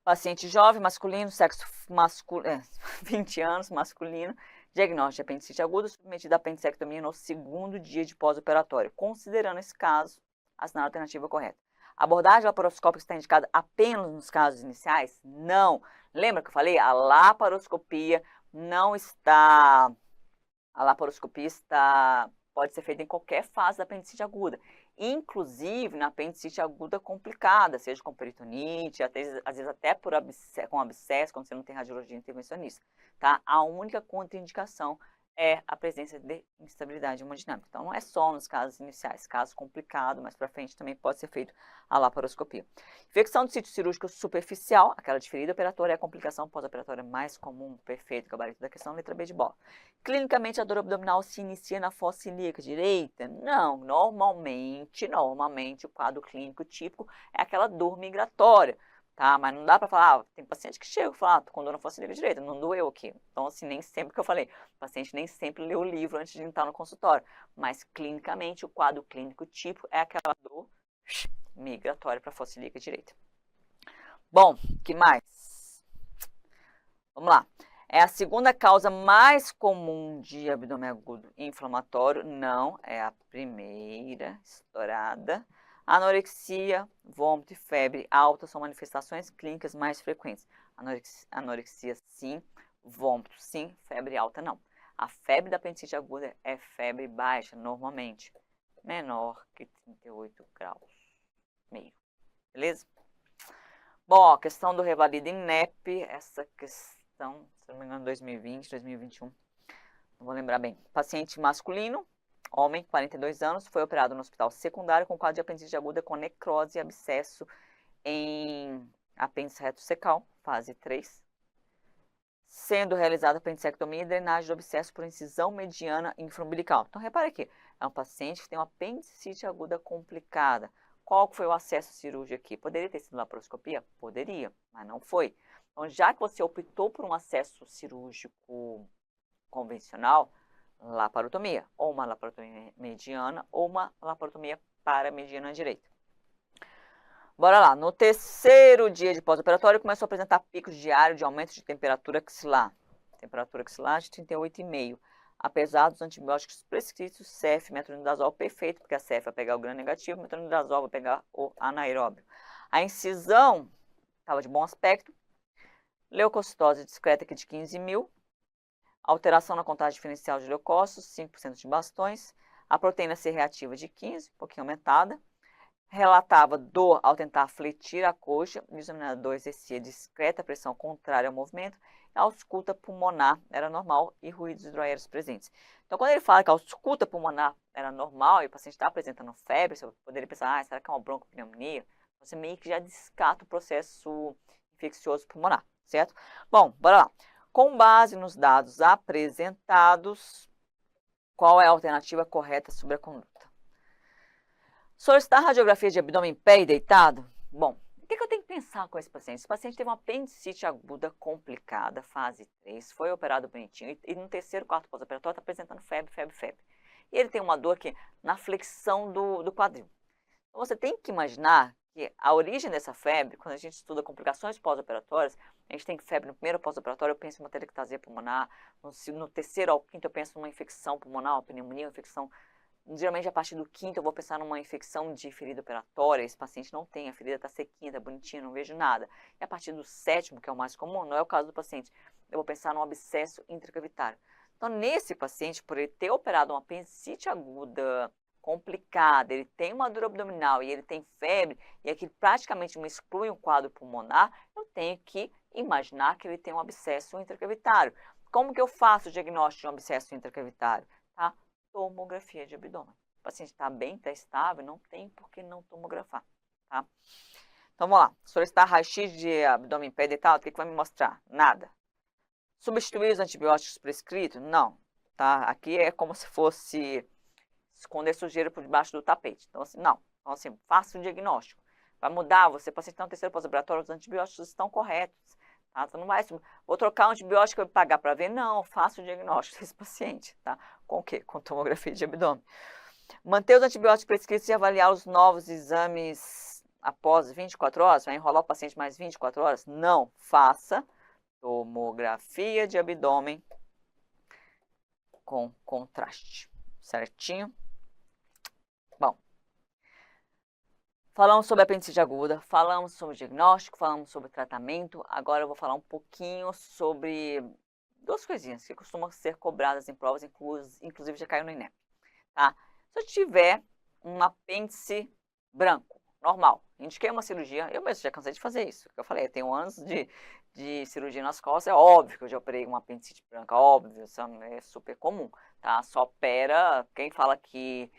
Paciente jovem, masculino, sexo masculino, 20 anos, masculino, diagnóstico de apendicite aguda, submetido à apendicectomia no 2º dia de pós-operatório. Considerando esse caso, assinar a alternativa correta. A abordagem laparoscópica está indicada apenas nos casos iniciais? Não. Lembra que eu falei? A laparoscopia não está... A laparoscopia pode ser feita em qualquer fase da apendicite aguda, inclusive na apendicite aguda complicada, seja com peritonite, às vezes até com abscesso, quando você não tem radiologia intervencionista. Tá? A única contraindicação é a presença de instabilidade hemodinâmica. Então, não é só nos casos iniciais, caso complicado, mas para frente também pode ser feito a laparoscopia. Infecção do sítio cirúrgico superficial, aquela de ferida operatória, é a complicação pós-operatória mais comum, perfeito, gabarito da questão, letra B de bola. Clinicamente, a dor abdominal se inicia na fossa ilíaca direita? Não, normalmente, o quadro clínico típico é aquela dor migratória. Tá? Mas não dá para falar, tem paciente que chega e fala, tô com dor na fossa ilíaca direita, não doeu aqui. Então, assim, nem sempre que eu falei, o paciente nem sempre lê o livro antes de entrar no consultório. Mas, clinicamente, o quadro clínico típico é aquela dor migratória para a fossa ilíaca direita. Bom, que mais? Vamos lá. É a segunda causa mais comum de abdômen agudo inflamatório? Não, é a primeira, estourada. Anorexia, vômito e febre alta são manifestações clínicas mais frequentes. Anorexia sim, vômito sim, febre alta não. A febre da apendicite aguda é febre baixa, normalmente, menor que 38 graus, meio. Beleza? Bom, a questão do Revalida INEP, essa questão, se não me engano, 2020, 2021, não vou lembrar bem. Paciente masculino, homem, 42 anos, foi operado no hospital secundário com quadro de apendicite aguda com necrose e abscesso em apêndice retrocecal, fase 3. Sendo realizada apendicectomia e drenagem do abscesso por incisão mediana infraumbilical. Então, repare aqui, é um paciente que tem uma apendicite aguda complicada. Qual foi o acesso cirúrgico aqui? Poderia ter sido laparoscopia? Poderia, mas não foi. Então, já que você optou por um acesso cirúrgico convencional, laparotomia, ou uma laparotomia mediana, ou uma laparotomia paramediana direita. Bora lá, no 3º dia de pós-operatório, começou a apresentar picos diários de aumento de temperatura axilar. Temperatura axilar de 38,5. Apesar dos antibióticos prescritos, CF, metronidazol, perfeito, porque a CF vai pegar o gram negativo, metronidazol vai pegar o anaeróbio. A incisão estava de bom aspecto. Leucocitose discreta aqui de 15.000. Alteração na contagem diferencial de leucócitos, 5% de bastões. A proteína C reativa de 15, um pouquinho aumentada. Relatava dor ao tentar fletir a coxa, o examinador exercia discreta pressão contrária ao movimento, a ausculta pulmonar era normal e ruídos hidroaéreos presentes. Então, quando ele fala que a ausculta pulmonar era normal e o paciente está apresentando febre, você poderia pensar, será que é uma broncopneumonia? Você meio que já descarta o processo infeccioso pulmonar, certo? Bom, bora lá. Com base nos dados apresentados, qual é a alternativa correta sobre a conduta? Solicitar radiografia de abdômen em pé e deitado? Bom, o que eu tenho que pensar com esse paciente? Esse paciente teve uma apendicite aguda complicada, fase 3, foi operado bonitinho e no 3º, 4º pós-operatório está apresentando febre. E ele tem uma dor aqui na flexão do quadril. Então, você tem que imaginar que a origem dessa febre, quando a gente estuda complicações pós-operatórias, a gente tem febre no 1º pós-operatório, eu penso em uma telectasia pulmonar, no 3º ao 5º eu penso numa infecção pulmonar, uma pneumonia, uma infecção Geralmente, a partir do quinto, eu vou pensar numa infecção de ferida operatória. Esse paciente não tem, a ferida está sequinha, está bonitinha, não vejo nada. E a partir do sétimo, que é o mais comum, não é o caso do paciente, eu vou pensar num abscesso intracavitário. Então, nesse paciente, por ele ter operado uma apendicite aguda complicada, ele tem uma dor abdominal e ele tem febre, e aqui praticamente me exclui um quadro pulmonar, eu tenho que imaginar que ele tem um abscesso intracavitário. Como que eu faço o diagnóstico de um abscesso intracavitário? Tá? Tomografia de abdômen. O paciente está bem, está estável, não tem por que não tomografar. Tá? Então, vamos lá. Solicitar raio-x de abdômen pé deitado, o que vai me mostrar? Nada. Substituir os antibióticos prescritos? Não. Tá? Aqui é como se fosse esconder sujeira por debaixo do tapete. Então, assim, não. Então, assim, faça o diagnóstico. Vai mudar, você, paciente não terceiro pós-operatório, os antibióticos estão corretos. Tá? Então, não vai, vou trocar um antibiótico e pagar para ver? Não, faça o diagnóstico desse paciente. Tá? Com o quê? Com tomografia de abdômen. Manter os antibióticos prescritos e avaliar os novos exames após 24 horas? Vai enrolar o paciente mais 24 horas? Não, faça tomografia de abdômen com contraste. Certinho? Bom, falamos sobre apendicite aguda, falamos sobre diagnóstico, falamos sobre tratamento. Agora eu vou falar um pouquinho sobre duas coisinhas que costumam ser cobradas em provas, inclusive já caiu no INEP. Tá? Se eu tiver um apêndice branco, normal, indiquei uma cirurgia, eu mesmo já cansei de fazer isso. Eu falei, eu tenho anos de cirurgia nas costas, é óbvio que eu já operei uma apendicite branca, óbvio, isso é super comum, tá? Só opera, quem fala que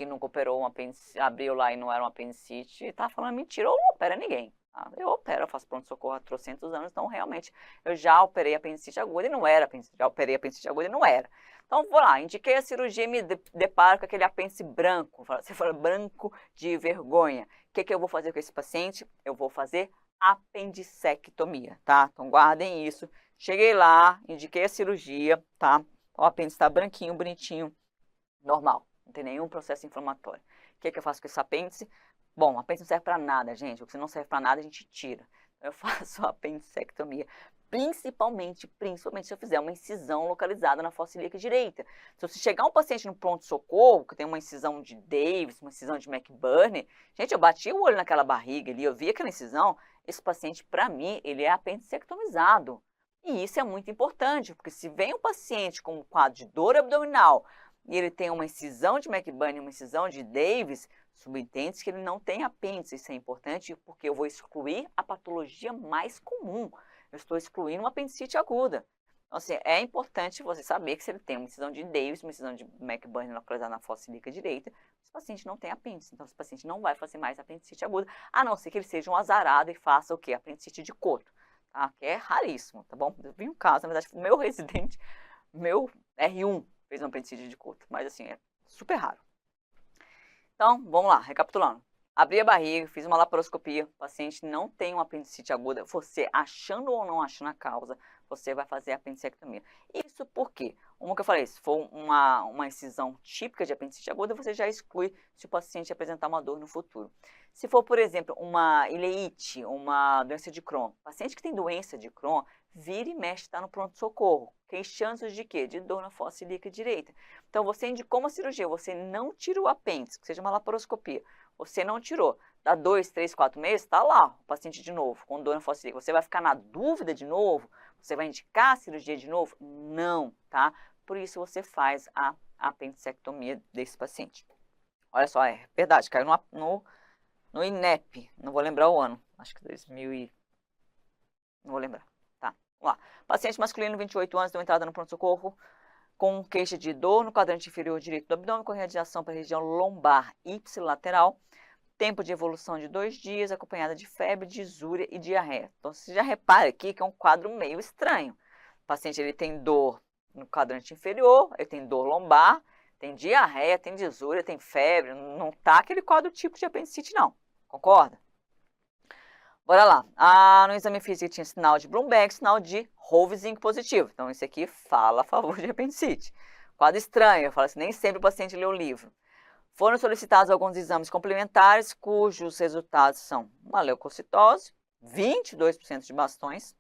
nunca operou um apendicite, abriu lá e não era um apendicite, tá falando mentira, ou não opera ninguém. Tá? Eu opero, eu faço pronto-socorro há 300 anos, então realmente eu já operei apendicite aguda e não era apendicite, já operei apendicite aguda e não era. Então, vou lá, indiquei a cirurgia e me deparo com aquele apêndice branco, você fala branco de vergonha. O que eu vou fazer com esse paciente? Eu vou fazer apendicectomia, tá? Então, guardem isso. Cheguei lá, indiquei a cirurgia, tá? O apêndice está branquinho, bonitinho, normal, não tem nenhum processo inflamatório. O que eu faço com esse apêndice? Bom, o apêndice não serve para nada, gente. O que não serve para nada, a gente tira. Eu faço a apendicectomia, principalmente se eu fizer uma incisão localizada na fossa ilíaca direita. Se você chegar um paciente no pronto-socorro, que tem uma incisão de Davis, uma incisão de McBurney, gente, eu bati o olho naquela barriga ali, eu vi aquela incisão, esse paciente, para mim, ele é apendicectomizado. E isso é muito importante, porque se vem um paciente com um quadro de dor abdominal e ele tem uma incisão de McBurney, uma incisão de Davis, subentende que ele não tem apêndice. Isso é importante porque eu vou excluir a patologia mais comum. Eu estou excluindo uma apendicite aguda. Então, assim, é importante você saber que se ele tem uma incisão de Davis, uma incisão de McBurney localizada na fossa ilíaca direita, esse paciente não tem apêndice. Então, esse paciente não vai fazer mais apendicite aguda, a não ser que ele seja um azarado e faça o quê? Apendicite de coto. Tá? Que é raríssimo, tá bom? Eu vi um caso, na verdade, o meu residente, meu R1, fez um apendicite de coto, mas assim, é super raro. Então, vamos lá, recapitulando. Abri a barriga, fiz uma laparoscopia, o paciente não tem uma apendicite aguda, você achando ou não achando a causa, você vai fazer a apendicectomia. Isso porque, como que eu falei, se for uma incisão típica de apendicite aguda, você já exclui se o paciente apresentar uma dor no futuro. Se for, por exemplo, uma ileite, uma doença de Crohn, paciente que tem doença de Crohn, vira e mexe, está no pronto-socorro. Queixando de quê? De dor na fossa ilíaca direita. Então, você indicou uma cirurgia, você não tira o apêndice, que seja uma laparoscopia, você não tirou. Dá 2, 3, 4 meses, está lá o paciente de novo, com dor na fossa ilíaca. Você vai ficar na dúvida de novo? Você vai indicar a cirurgia de novo? Não, tá? Por isso, você faz a apendicectomia desse paciente. Olha só, é verdade, caiu no INEP, não vou lembrar o ano, acho que 2000 e... não vou lembrar. Vamos lá. Paciente masculino, 28 anos, deu entrada no pronto-socorro com queixa de dor no quadrante inferior direito do abdômen, com radiação para a região lombar ipsilateral, tempo de evolução de 2 dias, acompanhada de febre, disúria e diarreia. Então, você já repara aqui que é um quadro meio estranho. O paciente ele tem dor no quadrante inferior, ele tem dor lombar, tem diarreia, tem disúria, tem febre, não tá aquele quadro tipo de apendicite não, concorda? Bora lá. No exame físico tinha sinal de Bloomberg, sinal de Hove zinco positivo. Então, isso aqui fala a favor de apendicite. Quadro estranho, eu falo assim, nem sempre o paciente lê o livro. Foram solicitados alguns exames complementares, cujos resultados são uma leucocitose, 22% de bastões,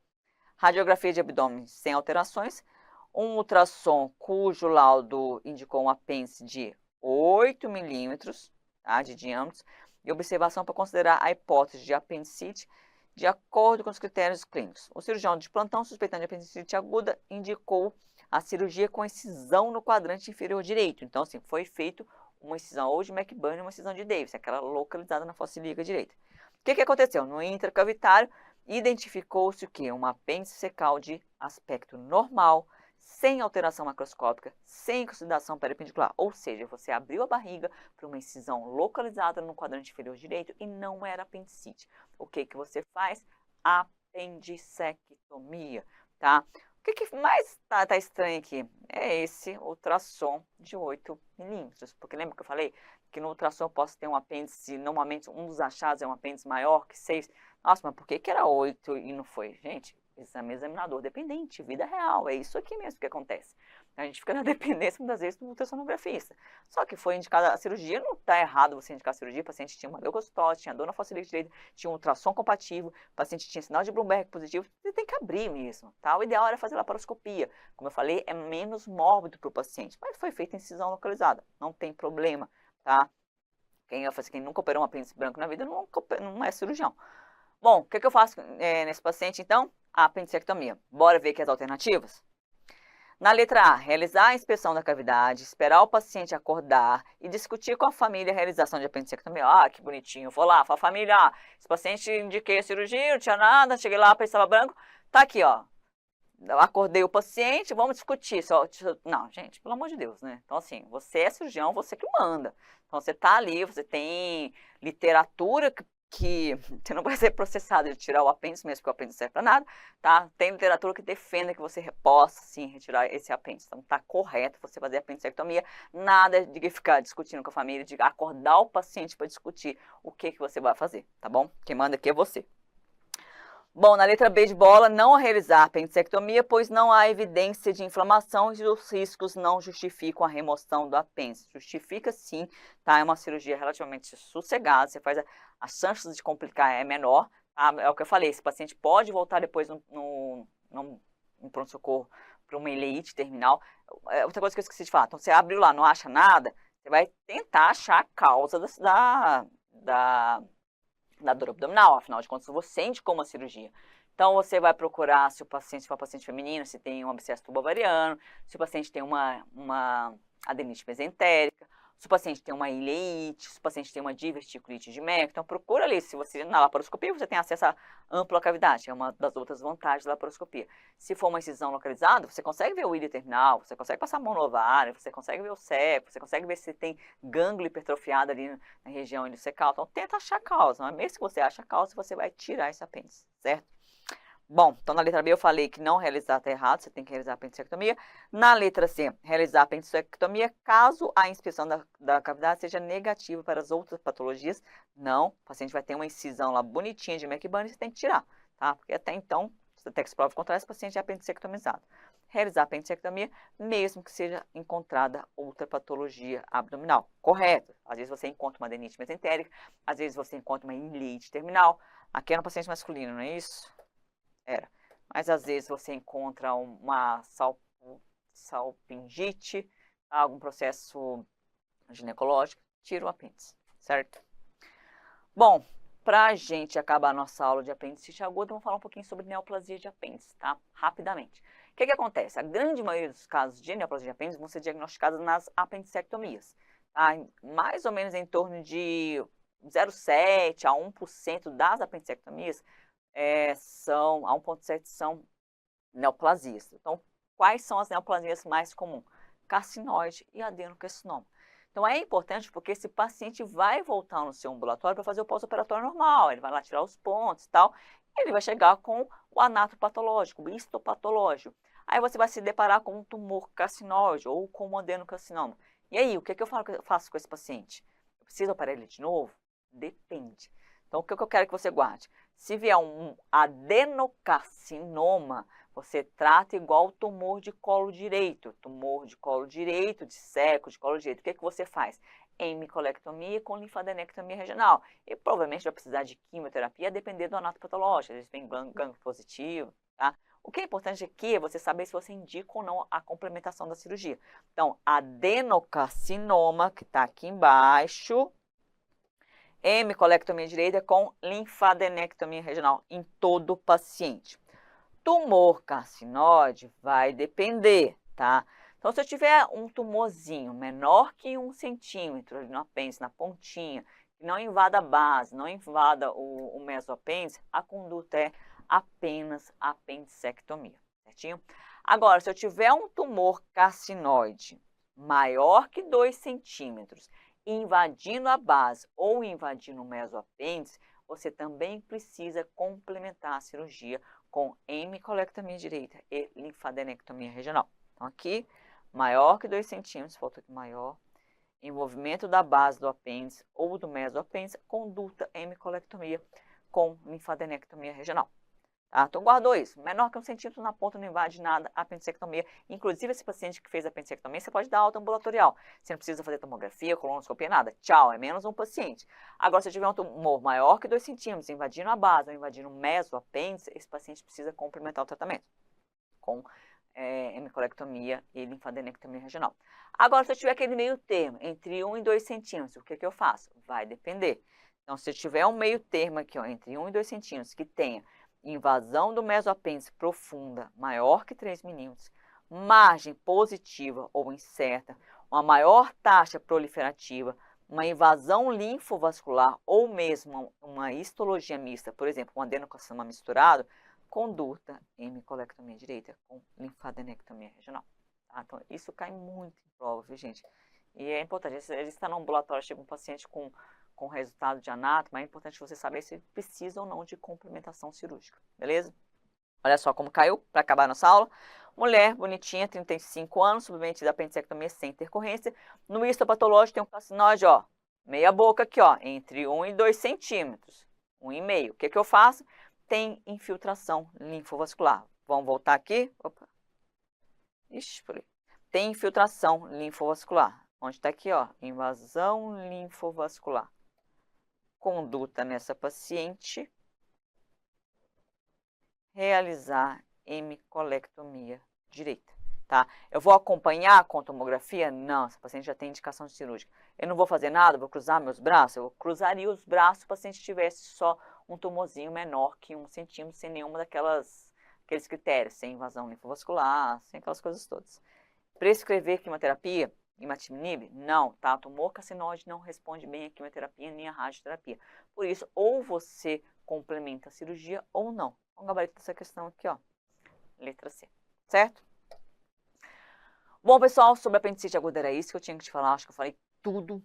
radiografia de abdômen sem alterações, um ultrassom cujo laudo indicou um apêndice de 8 milímetros, tá, de diâmetro, e observação para considerar a hipótese de apendicite de acordo com os critérios clínicos. O cirurgião de plantão suspeitando de apendicite aguda indicou a cirurgia com incisão no quadrante inferior direito. Então, assim, foi feito uma incisão ou de McBurney ou uma incisão de Davis, aquela localizada na fossa ilíaca direita. O que aconteceu? No intracavitário, identificou-se o quê? Um apêndice secal de aspecto normal, sem alteração macroscópica, sem oxidação peripendicular. Ou seja, você abriu a barriga para uma incisão localizada no quadrante inferior direito e não era apendicite. O que você faz? Apendicectomia, tá? O que mais tá estranho aqui? É esse ultrassom de 8 milímetros. Porque lembra que eu falei que no ultrassom eu posso ter um apêndice, normalmente um dos achados é um apêndice maior que 6. Nossa, mas por que era 8 e não foi? Gente, examinador dependente, vida real, é isso aqui mesmo que acontece. A gente fica na dependência muitas vezes do ultrassonografista. Só que foi indicada a cirurgia, não está errado você indicar a cirurgia, o paciente tinha uma leucocitose, tinha dor na fossa ilíaca direita, tinha um ultrassom compatível, o paciente tinha sinal de Bloomberg positivo, você tem que abrir mesmo, tá? O ideal era fazer laparoscopia. Como eu falei, é menos mórbido para o paciente, mas foi feita incisão localizada, não tem problema, tá? Quem nunca operou um apêndice branco na vida não é cirurgião. Bom, o que eu faço nesse paciente, então? A apendicectomia. Bora ver aqui as alternativas? Na letra A, realizar a inspeção da cavidade, esperar o paciente acordar e discutir com a família a realização de apendicectomia. Ah, que bonitinho. Vou lá, fala, família, esse paciente indiquei a cirurgia, não tinha nada, cheguei lá, pensava branco. Tá aqui, ó. Eu acordei o paciente, vamos discutir. Não, gente, pelo amor de Deus, né? Então, assim, você é cirurgião, você que manda. Então, você tá ali, você tem literatura que você não vai ser processado de tirar o apêndice, mesmo que o apêndice serve para nada, tá? Tem literatura que defenda que você possa, sim, retirar esse apêndice. Então, tá correto você fazer a apendicectomia. Nada de ficar discutindo com a família, de acordar o paciente para discutir o que você vai fazer, tá bom? Quem manda aqui é você. Bom, na letra B de bola, não realizar apendicectomia, pois não há evidência de inflamação e os riscos não justificam a remoção do apêndice. Justifica sim, tá? É uma cirurgia relativamente sossegada, você faz as chances de complicar é menor, tá? É o que eu falei, esse paciente pode voltar depois no pronto-socorro para uma ileite terminal. Outra coisa que eu esqueci de falar, então você abriu lá, não acha nada, você vai tentar achar a causa da dor abdominal, afinal de contas você indicou uma cirurgia. Então você vai procurar se o paciente for paciente feminino, se tem um abscesso tubovariano, se o paciente tem uma adenite mesentérica, se o paciente tem uma ileite, se o paciente tem uma diverticulite de Meckel. Então procura ali, se você na laparoscopia você tem acesso a ampla cavidade, é uma das outras vantagens da laparoscopia. Se for uma incisão localizada, você consegue ver o ilho terminal, você consegue passar a mão no ovário, você consegue ver o septo, você consegue ver se tem gânglio hipertrofiado ali na região iliocecal. Então tenta achar a causa, mas mesmo que você ache a causa, você vai tirar esse apêndice, certo? Bom, então na letra B eu falei que não realizar está errado, você tem que realizar a apendicectomia. Na letra C, realizar a apendicectomia caso a inspeção da cavidade seja negativa para as outras patologias. Não, o paciente vai ter uma incisão lá bonitinha de McBurney, você tem que tirar, tá? Porque até então, até que se prova o contrário, esse paciente é apendicectomizado. Realizar a apendicectomia, mesmo que seja encontrada outra patologia abdominal. Correto. Às vezes você encontra uma adenite mesentérica, às vezes você encontra uma ileite terminal. Aqui é no paciente masculino, não é isso? Era. Mas às vezes você encontra uma salpingite, algum processo ginecológico, tira o apêndice, certo? Bom, para a gente acabar a nossa aula de apendicite aguda, vamos falar um pouquinho sobre neoplasia de apêndice, tá? Rapidamente. O que acontece? A grande maioria dos casos de neoplasia de apêndice vão ser diagnosticados nas apendicectomias, tá? Mais ou menos em torno de 0,7% a 1% das apendicectomias a 1,7 são neoplasias. Então, quais são as neoplasias mais comuns? Carcinoide e adenocarcinoma. Então, é importante porque esse paciente vai voltar no seu ambulatório para fazer o pós-operatório normal, ele vai lá tirar os pontos e tal, e ele vai chegar com o anatopatológico, o histopatológico. Aí você vai se deparar com um tumor carcinóide ou com um adenocarcinoma. E aí, o que eu faço com esse paciente? Eu preciso operar ele de novo? Depende. Então, o que eu quero que você guarde? Se vier um adenocarcinoma, você trata igual tumor de colo direito. Tumor de colo direito, de seco, de colo direito. O que você faz? Hemicolectomia com linfadenectomia regional. E provavelmente vai precisar de quimioterapia, a depender do anatopatológico. Às vezes vem gangue positivo, tá? O que é importante aqui é você saber se você indica ou não a complementação da cirurgia. Então, adenocarcinoma, que está aqui embaixo, hemicolectomia direita com linfadenectomia regional em todo paciente. Tumor carcinóide vai depender, tá? Então, se eu tiver um tumorzinho menor que 1 centímetro ali no apêndice, na pontinha, que não invada a base, não invada o mesoapêndice, a conduta é apenas apendicectomia, certinho? Agora, se eu tiver um tumor carcinoide maior que 2 centímetros, invadindo a base ou invadindo o mesoapêndice, você também precisa complementar a cirurgia com hemicolectomia direita e linfadenectomia regional. Então, aqui, maior que 2 centímetros, faltou aqui maior, envolvimento da base do apêndice ou do mesoapêndice, conduta hemicolectomia com linfadenectomia regional. Tá? Então, guardou isso. Menor que 1 centímetro na ponta, não invade nada, apendicectomia. Inclusive, esse paciente que fez apendicectomia, você pode dar alta ambulatorial. Você não precisa fazer tomografia, colonoscopia, nada. Tchau, é menos um paciente. Agora, se tiver um tumor maior que 2 centímetros, invadindo a base ou invadindo o mesoapêndice, esse paciente precisa complementar o tratamento com hemicolectomia e linfadenectomia regional. Agora, se eu tiver aquele meio termo, entre 1 e 2 centímetros, o que eu faço? Vai depender. Então, se eu tiver um meio termo aqui, ó, entre 1 e 2 centímetros, que tenha invasão do mesoapêndice profunda maior que 3 milímetros, margem positiva ou incerta, uma maior taxa proliferativa, uma invasão linfovascular ou mesmo uma histologia mista, por exemplo, um adenocarcinoma misturado, conduta hemicolectomia direita com linfadenectomia regional. Tá? Então, isso cai muito em prova, viu, gente? E é importante, às vezes está no ambulatório, chega um paciente com resultado de anátoma, é importante você saber se precisa ou não de complementação cirúrgica, beleza? Olha só como caiu, para acabar nossa aula. Mulher, bonitinha, 35 anos, submetida a apendicectomia sem intercorrência. No histopatológico tem um carcinóide, ó, meia boca aqui, ó, entre 1 e 2 centímetros, 1,5. O que eu faço? Tem infiltração linfovascular. Vamos voltar aqui. Opa. Ixi, por aí. Tem infiltração linfovascular. Onde está aqui, ó, invasão linfovascular. Conduta nessa paciente, realizar hemicolectomia direita, tá? Eu vou acompanhar com tomografia? Não, essa paciente já tem indicação de cirúrgica. Eu não vou fazer nada, vou cruzar meus braços? Eu cruzaria os braços se o paciente tivesse só um tumorzinho menor que 1 centímetro, sem nenhuma aqueles critérios, sem invasão linfovascular, sem aquelas coisas todas. Prescrever quimioterapia? Imatinib? Não, tá? Tumor carcinóide não responde bem a quimioterapia nem a radioterapia. Por isso, ou você complementa a cirurgia ou não. Vamos gabaritar essa questão aqui, ó. Letra C, certo? Bom, pessoal, sobre apendicite aguda era isso que eu tinha que te falar. Acho que eu falei tudo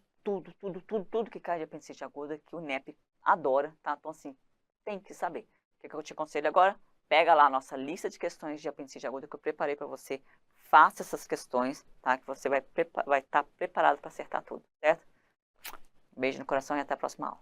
que cai de apendicite aguda que o NEP adora, tá? Então, assim, tem que saber. O que eu te aconselho agora? Pega lá a nossa lista de questões de apendicite aguda que eu preparei para você. Faça essas questões, tá? Que você vai estar preparado para acertar tudo, certo? Beijo no coração e até a próxima aula.